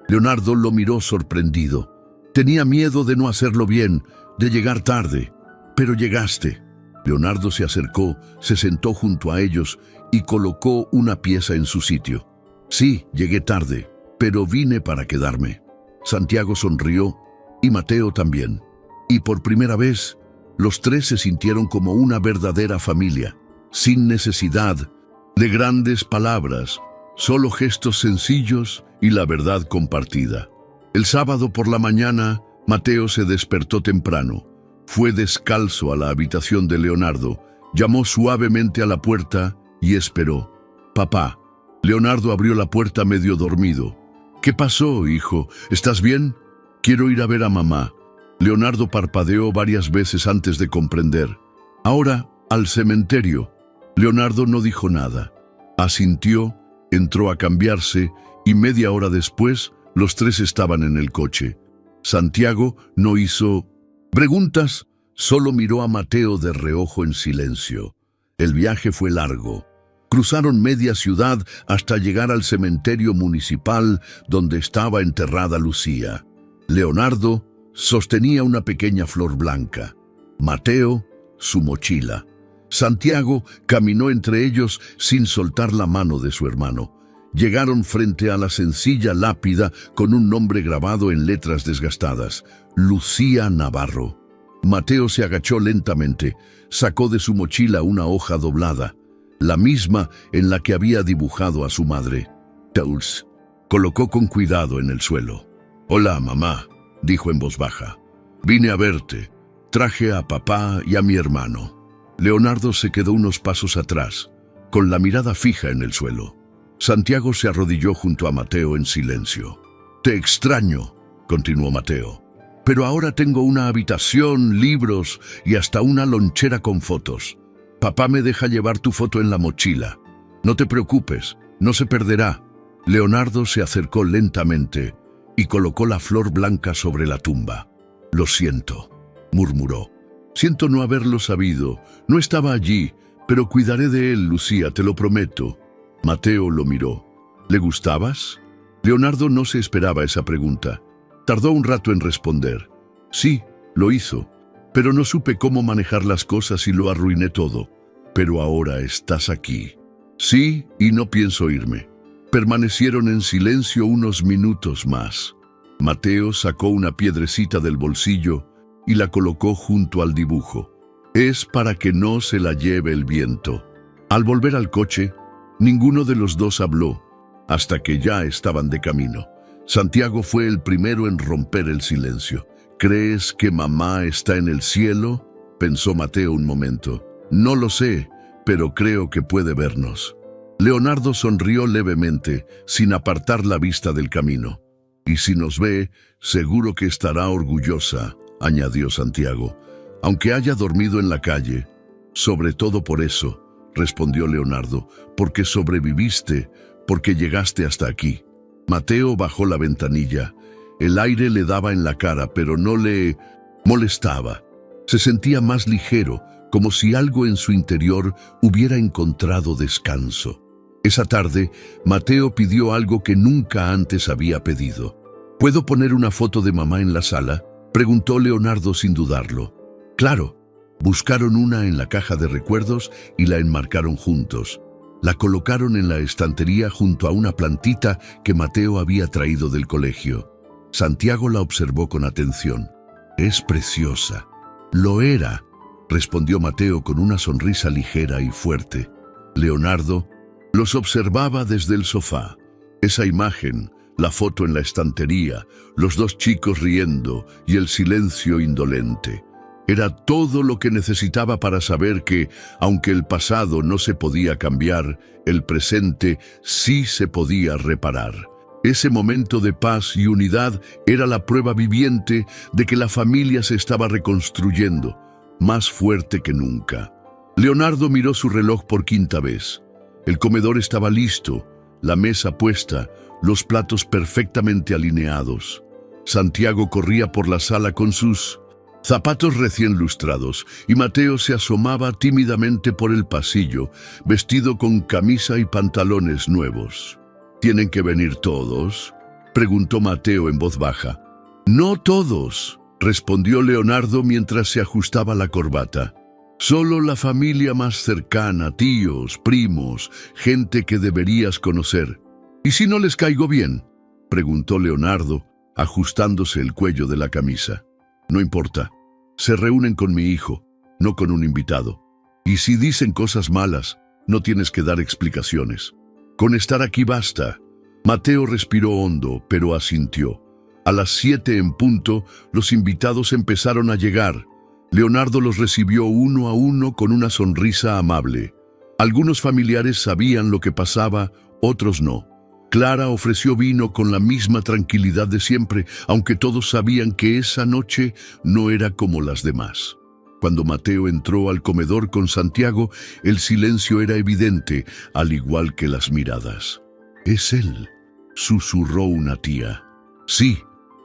Leonardo lo miró sorprendido. «Tenía miedo de no hacerlo bien, de llegar tarde. Pero llegaste». Leonardo se acercó, se sentó junto a ellos y colocó una pieza en su sitio. «Sí, llegué tarde, pero vine para quedarme». Santiago sonrió y Mateo también. Y por primera vez, los 3 se sintieron como una verdadera familia, sin necesidad de grandes palabras, solo gestos sencillos y la verdad compartida. El sábado por la mañana, Mateo se despertó temprano. Fue descalzo a la habitación de Leonardo, llamó suavemente a la puerta y esperó. «Papá». Leonardo abrió la puerta medio dormido. «¿Qué pasó, hijo? ¿Estás bien?». «Quiero ir a ver a mamá». Leonardo parpadeó varias veces antes de comprender. «Ahora, al cementerio». Leonardo no dijo nada. Asintió, entró a cambiarse y media hora después, los 3 estaban en el coche. Santiago no hizo preguntas, solo miró a Mateo de reojo en silencio. El viaje fue largo. Cruzaron media ciudad hasta llegar al cementerio municipal donde estaba enterrada Lucía. Leonardo sostenía una pequeña flor blanca. Mateo, su mochila. Santiago caminó entre ellos sin soltar la mano de su hermano. Llegaron frente a la sencilla lápida con un nombre grabado en letras desgastadas: Lucía Navarro. Mateo se agachó lentamente, sacó de su mochila una hoja doblada, la misma en la que había dibujado a su madre. Teuls colocó con cuidado en el suelo. «Hola, mamá», dijo en voz baja. «Vine a verte. Traje a papá y a mi hermano». Leonardo se quedó unos pasos atrás, con la mirada fija en el suelo. Santiago se arrodilló junto a Mateo en silencio. «Te extraño», continuó Mateo. «Pero ahora tengo una habitación, libros y hasta una lonchera con fotos. Papá me deja llevar tu foto en la mochila. No te preocupes, no se perderá. Leonardo se acercó lentamente y colocó la flor blanca sobre la tumba. Lo siento, murmuró. Siento no haberlo sabido. No estaba allí, pero cuidaré de él, Lucía, te lo prometo. Mateo lo miró. ¿Le gustabas? Leonardo no se esperaba esa pregunta. Tardó un rato en responder. Sí, lo hizo, pero no supe cómo manejar las cosas y lo arruiné todo. Pero ahora estás aquí. Sí, y no pienso irme. Permanecieron en silencio unos minutos más. Mateo sacó una piedrecita del bolsillo y la colocó junto al dibujo. Es para que no se la lleve el viento. Al volver al coche, ninguno de los dos habló, hasta que ya estaban de camino. Santiago fue el primero en romper el silencio. ¿Crees que mamá está en el cielo?, pensó Mateo un momento. No lo sé, pero creo que puede vernos. Leonardo sonrió levemente, sin apartar la vista del camino. Y si nos ve, seguro que estará orgullosa, añadió Santiago, aunque haya dormido en la calle. Sobre todo por eso, respondió Leonardo, porque sobreviviste, porque llegaste hasta aquí. Mateo bajó la ventanilla. El aire le daba en la cara, pero no le molestaba. Se sentía más ligero, como si algo en su interior hubiera encontrado descanso. Esa tarde, Mateo pidió algo que nunca antes había pedido. ¿Puedo poner una foto de mamá en la sala?, preguntó Leonardo sin dudarlo. Claro. Buscaron una en la caja de recuerdos y la enmarcaron juntos. La colocaron en la estantería junto a una plantita que Mateo había traído del colegio. Santiago la observó con atención. Es preciosa. Lo era, respondió Mateo con una sonrisa ligera y fuerte. Leonardo los observaba desde el sofá. Esa imagen, la foto en la estantería, los dos chicos riendo y el silencio indolente. Era todo lo que necesitaba para saber que, aunque el pasado no se podía cambiar, el presente sí se podía reparar. Ese momento de paz y unidad era la prueba viviente de que la familia se estaba reconstruyendo, más fuerte que nunca. Leonardo miró su reloj por quinta vez. El comedor estaba listo, la mesa puesta, los platos perfectamente alineados. Santiago corría por la sala con sus zapatos recién lustrados, y Mateo se asomaba tímidamente por el pasillo, vestido con camisa y pantalones nuevos. ¿Tienen que venir todos?, preguntó Mateo en voz baja. No todos, respondió Leonardo mientras se ajustaba la corbata. Solo la familia más cercana, tíos, primos, gente que deberías conocer. ¿Y si no les caigo bien?, preguntó Leonardo, ajustándose el cuello de la camisa. No importa. Se reúnen con mi hijo, no con un invitado. Y si dicen cosas malas, no tienes que dar explicaciones. Con estar aquí basta. Mateo respiró hondo, pero asintió. A las 7 en punto, los invitados empezaron a llegar. Leonardo los recibió uno a uno con una sonrisa amable. Algunos familiares sabían lo que pasaba, otros no. Clara ofreció vino con la misma tranquilidad de siempre, aunque todos sabían que esa noche no era como las demás. Cuando Mateo entró al comedor con Santiago, el silencio era evidente, al igual que las miradas. «Es él», susurró una tía. «Sí»,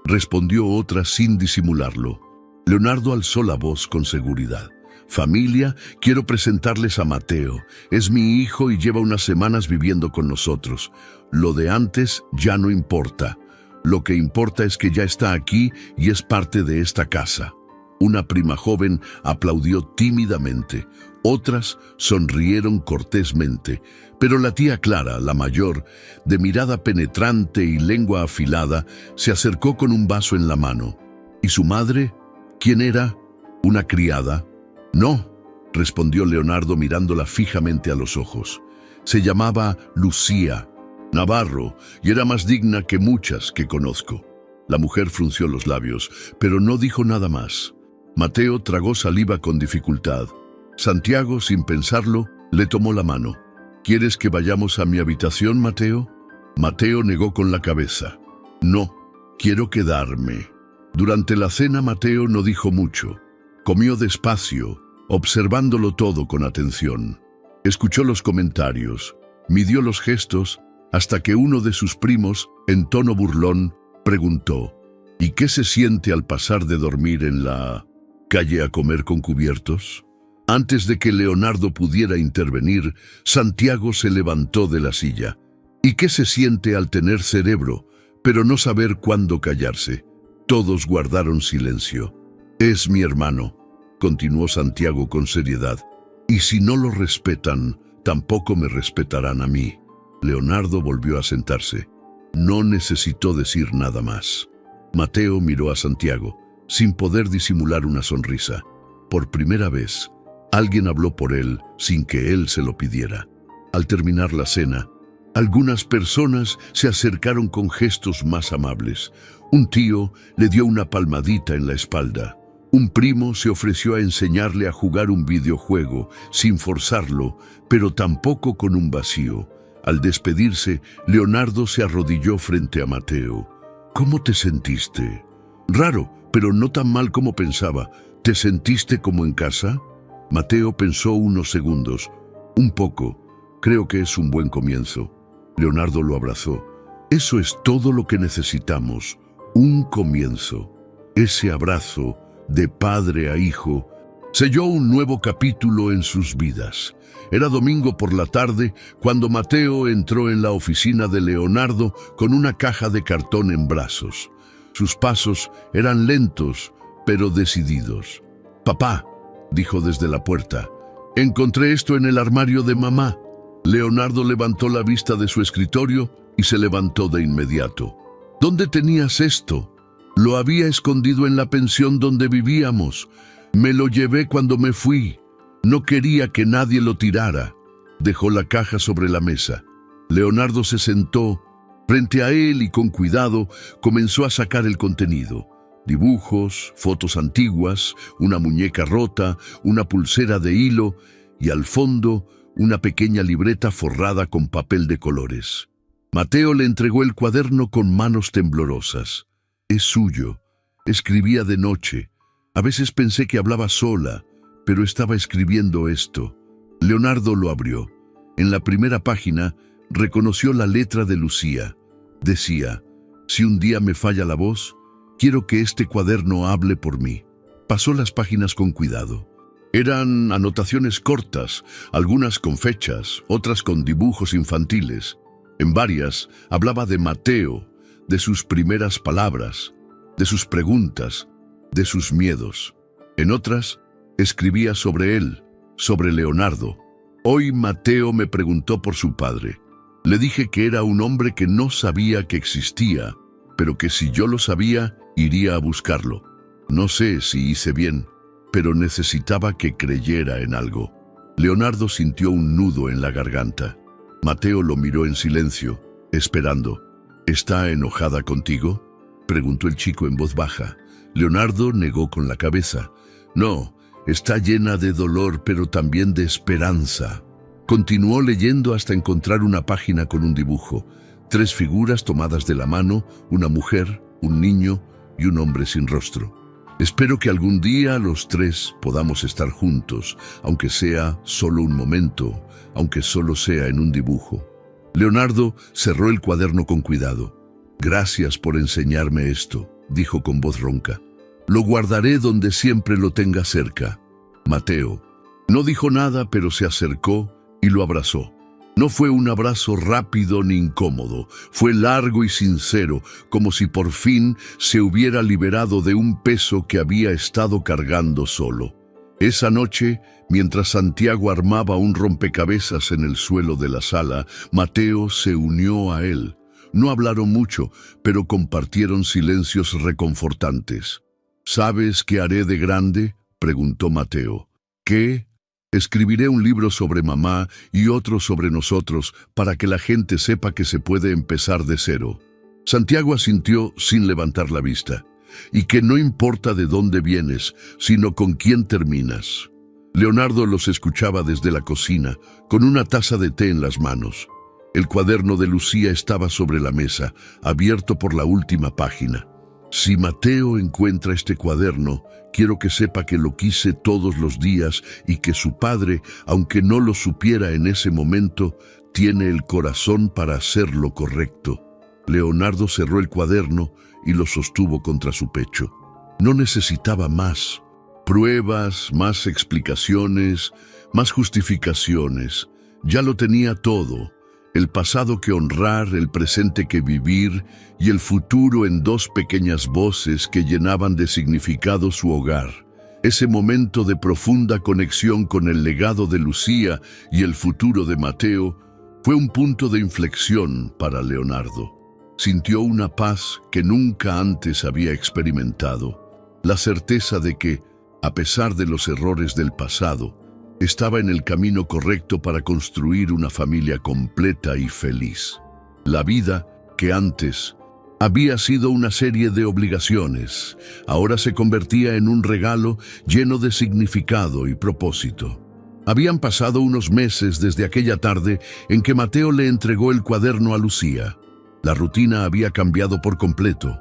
respondió otra sin disimularlo. Leonardo alzó la voz con seguridad. «Familia, quiero presentarles a Mateo. Es mi hijo y lleva unas semanas viviendo con nosotros. Lo de antes ya no importa. Lo que importa es que ya está aquí y es parte de esta casa». Una prima joven aplaudió tímidamente. Otras sonrieron cortésmente. Pero la tía Clara, la mayor, de mirada penetrante y lengua afilada, se acercó con un vaso en la mano. ¿Y su madre? ¿Quién era? ¿Una criada? «No», respondió Leonardo mirándola fijamente a los ojos. Se llamaba Lucía Navarro y era más digna que muchas que conozco. La mujer frunció los labios, pero no dijo nada más. Mateo tragó saliva con dificultad. Santiago, sin pensarlo, le tomó la mano. «¿Quieres que vayamos a mi habitación, Mateo?». Mateo negó con la cabeza. «No, quiero quedarme». Durante la cena Mateo no dijo mucho. Comió despacio, observándolo todo con atención. Escuchó los comentarios, midió los gestos, hasta que uno de sus primos, en tono burlón, preguntó: ¿y qué se siente al pasar de dormir en la calle a comer con cubiertos? Antes de que Leonardo pudiera intervenir, Santiago se levantó de la silla. ¿Y qué se siente al tener cerebro, pero no saber cuándo callarse? Todos guardaron silencio. Es mi hermano, continuó Santiago con seriedad, y si no lo respetan, tampoco me respetarán a mí. Leonardo volvió a sentarse. No necesitó decir nada más. Mateo miró a Santiago, sin poder disimular una sonrisa. Por primera vez, alguien habló por él sin que él se lo pidiera. Al terminar la cena, algunas personas se acercaron con gestos más amables. Un tío le dio una palmadita en la espalda. Un primo se ofreció a enseñarle a jugar un videojuego, sin forzarlo, pero tampoco con un vacío. Al despedirse, Leonardo se arrodilló frente a Mateo. ¿Cómo te sentiste? Raro, pero no tan mal como pensaba. ¿Te sentiste como en casa? Mateo pensó unos segundos. Un poco. Creo que es un buen comienzo. Leonardo lo abrazó. Eso es todo lo que necesitamos. Un comienzo. Ese abrazo, de padre a hijo, selló un nuevo capítulo en sus vidas. Era domingo por la tarde cuando Mateo entró en la oficina de Leonardo con una caja de cartón en brazos. Sus pasos eran lentos, pero decididos. «Papá», dijo desde la puerta, «encontré esto en el armario de mamá». Leonardo levantó la vista de su escritorio y se levantó de inmediato. «¿Dónde tenías esto?» «Lo había escondido en la pensión donde vivíamos. Me lo llevé cuando me fui. No quería que nadie lo tirara». Dejó la caja sobre la mesa. Leonardo se sentó frente a él y con cuidado comenzó a sacar el contenido. Dibujos, fotos antiguas, una muñeca rota, una pulsera de hilo y al fondo una pequeña libreta forrada con papel de colores. Mateo le entregó el cuaderno con manos temblorosas. «Es suyo. Escribía de noche. A veces pensé que hablaba sola, pero estaba escribiendo esto». Leonardo lo abrió. En la primera página reconoció la letra de Lucía. Decía: «Si un día me falla la voz, quiero que este cuaderno hable por mí». Pasó las páginas con cuidado. Eran anotaciones cortas, algunas con fechas, otras con dibujos infantiles. En varias hablaba de Mateo, de sus primeras palabras, de sus preguntas, de sus miedos. En otras, escribía sobre él, sobre Leonardo. «Hoy Mateo me preguntó por su padre. Le dije que era un hombre que no sabía que existía, pero que si yo lo sabía, iría a buscarlo. No sé si hice bien, pero necesitaba que creyera en algo». Leonardo sintió un nudo en la garganta. Mateo lo miró en silencio, esperando. «¿Está enojada contigo?», preguntó el chico en voz baja. Leonardo negó con la cabeza. «No, está llena de dolor, pero también de esperanza». Continuó leyendo hasta encontrar una página con un dibujo. 3 figuras tomadas de la mano, una mujer, un niño y un hombre sin rostro. «Espero que algún día los 3 podamos estar juntos, aunque sea solo un momento, aunque solo sea en un dibujo». Leonardo cerró el cuaderno con cuidado. «Gracias por enseñarme esto», dijo con voz ronca. «Lo guardaré donde siempre lo tenga cerca». Mateo no dijo nada, pero se acercó y lo abrazó. No fue un abrazo rápido ni incómodo, fue largo y sincero, como si por fin se hubiera liberado de un peso que había estado cargando solo. Esa noche, mientras Santiago armaba un rompecabezas en el suelo de la sala, Mateo se unió a él. No hablaron mucho, pero compartieron silencios reconfortantes. «¿Sabes qué haré de grande?», preguntó Mateo. «¿Qué?». «Escribiré un libro sobre mamá y otro sobre nosotros para que la gente sepa que se puede empezar de cero». Santiago asintió sin levantar la vista. «Y que no importa de dónde vienes, sino con quién terminas». Leonardo los escuchaba desde la cocina, con una taza de té en las manos. El cuaderno de Lucía estaba sobre la mesa, abierto por la última página. Si Mateo encuentra este cuaderno, quiero que sepa que lo quise todos los días y que su padre, aunque no lo supiera en ese momento, tiene el corazón para hacer lo correcto. Leonardo cerró el cuaderno y lo sostuvo contra su pecho. No necesitaba más pruebas, más explicaciones, más justificaciones. Ya lo tenía todo. El pasado que honrar, el presente que vivir y el futuro en dos pequeñas voces que llenaban de significado su hogar. Ese momento de profunda conexión con el legado de Lucía y el futuro de Mateo fue un punto de inflexión para Leonardo. Sintió una paz que nunca antes había experimentado, la certeza de que, a pesar de los errores del pasado, estaba en el camino correcto para construir una familia completa y feliz. La vida, que antes había sido una serie de obligaciones, ahora se convertía en un regalo lleno de significado y propósito. Habían pasado unos meses desde aquella tarde en que Mateo le entregó el cuaderno a Lucía. La rutina había cambiado por completo.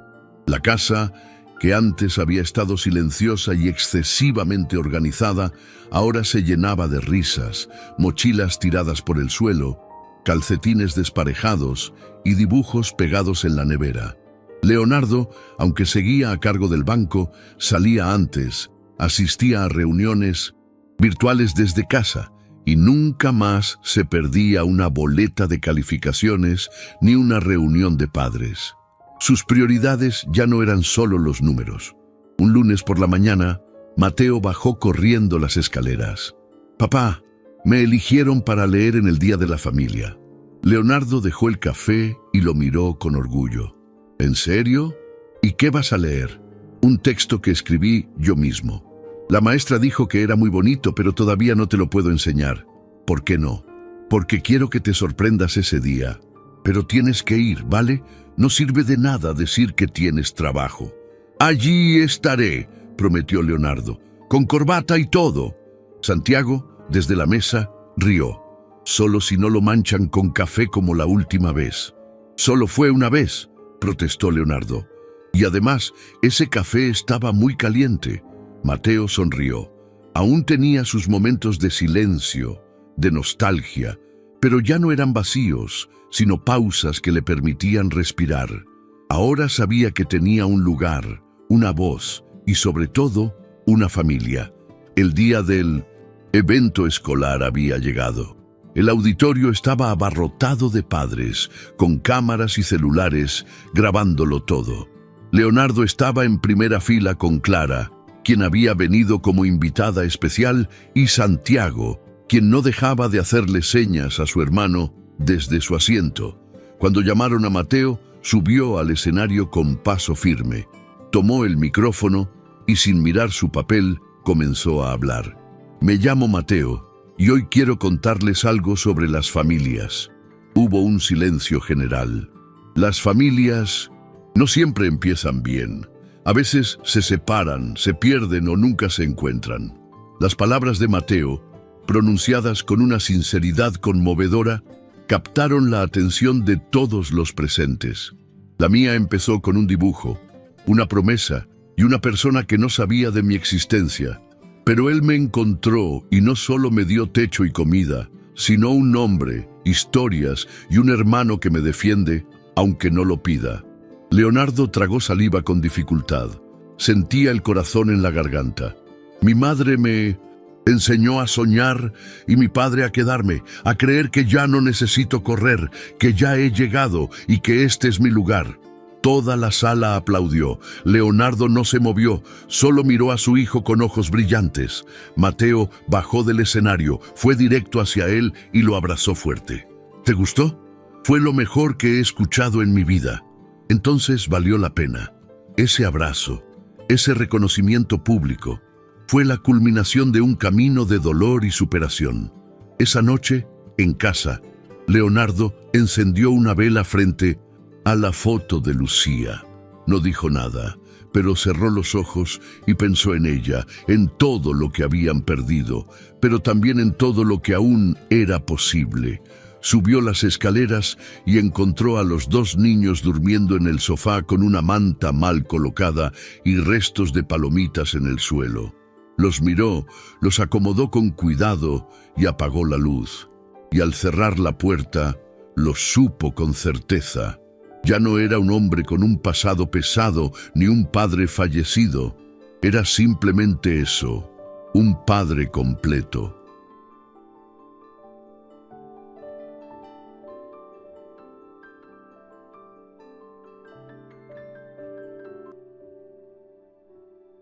La casa, que antes había estado silenciosa y excesivamente organizada, ahora se llenaba de risas, mochilas tiradas por el suelo, calcetines desparejados y dibujos pegados en la nevera. Leonardo, aunque seguía a cargo del banco, salía antes, asistía a reuniones virtuales desde casa y nunca más se perdía una boleta de calificaciones ni una reunión de padres. Sus prioridades ya no eran solo los números. Un lunes por la mañana, Mateo bajó corriendo las escaleras. «Papá, me eligieron para leer en el Día de la Familia». Leonardo dejó el café y lo miró con orgullo. «¿En serio? ¿Y qué vas a leer?» «Un texto que escribí yo mismo. La maestra dijo que era muy bonito, pero todavía no te lo puedo enseñar». «¿Por qué no?» «Porque quiero que te sorprendas ese día. Pero tienes que ir, ¿vale? No sirve de nada decir que tienes trabajo». «Allí estaré», prometió Leonardo, «con corbata y todo». Santiago, desde la mesa, rió. «Solo si no lo manchan con café como la última vez». «Solo fue una vez», protestó Leonardo. «Y además, ese café estaba muy caliente». Mateo sonrió. Aún tenía sus momentos de silencio, de nostalgia, pero ya no eran vacíos, sino pausas que le permitían respirar. Ahora sabía que tenía un lugar, una voz y sobre todo, una familia. El día del evento escolar había llegado. El auditorio estaba abarrotado de padres, con cámaras y celulares, grabándolo todo. Leonardo estaba en primera fila con Clara, quien había venido como invitada especial, y Santiago, quien no dejaba de hacerle señas a su hermano desde su asiento. Cuando llamaron a Mateo, subió al escenario con paso firme, tomó el micrófono y sin mirar su papel comenzó a hablar. «Me llamo Mateo y hoy quiero contarles algo sobre las familias». Hubo un silencio general. Las familias no siempre empiezan bien. A veces se separan, se pierden o nunca se encuentran. Las palabras de Mateo, pronunciadas con una sinceridad conmovedora, captaron la atención de todos los presentes. La mía empezó con un dibujo, una promesa y una persona que no sabía de mi existencia. Pero él me encontró y no solo me dio techo y comida, sino un nombre, historias y un hermano que me defiende, aunque no lo pida. Leonardo tragó saliva con dificultad. Sentía el corazón en la garganta. Mi madre me enseñó a soñar y mi padre a quedarme, a creer que ya no necesito correr, que ya he llegado y que este es mi lugar. Toda la sala aplaudió. Leonardo no se movió, solo miró a su hijo con ojos brillantes. Mateo bajó del escenario, fue directo hacia él y lo abrazó fuerte. ¿Te gustó? Fue lo mejor que he escuchado en mi vida. Entonces valió la pena. Ese abrazo, ese reconocimiento público, fue la culminación de un camino de dolor y superación. Esa noche, en casa, Leonardo encendió una vela frente a la foto de Lucía. No dijo nada, pero cerró los ojos y pensó en ella, en todo lo que habían perdido, pero también en todo lo que aún era posible. Subió las escaleras y encontró a los dos niños durmiendo en el sofá con una manta mal colocada y restos de palomitas en el suelo. Los miró, los acomodó con cuidado y apagó la luz. Y al cerrar la puerta, lo supo con certeza. Ya no era un hombre con un pasado pesado ni un padre fallecido. Era simplemente eso, un padre completo.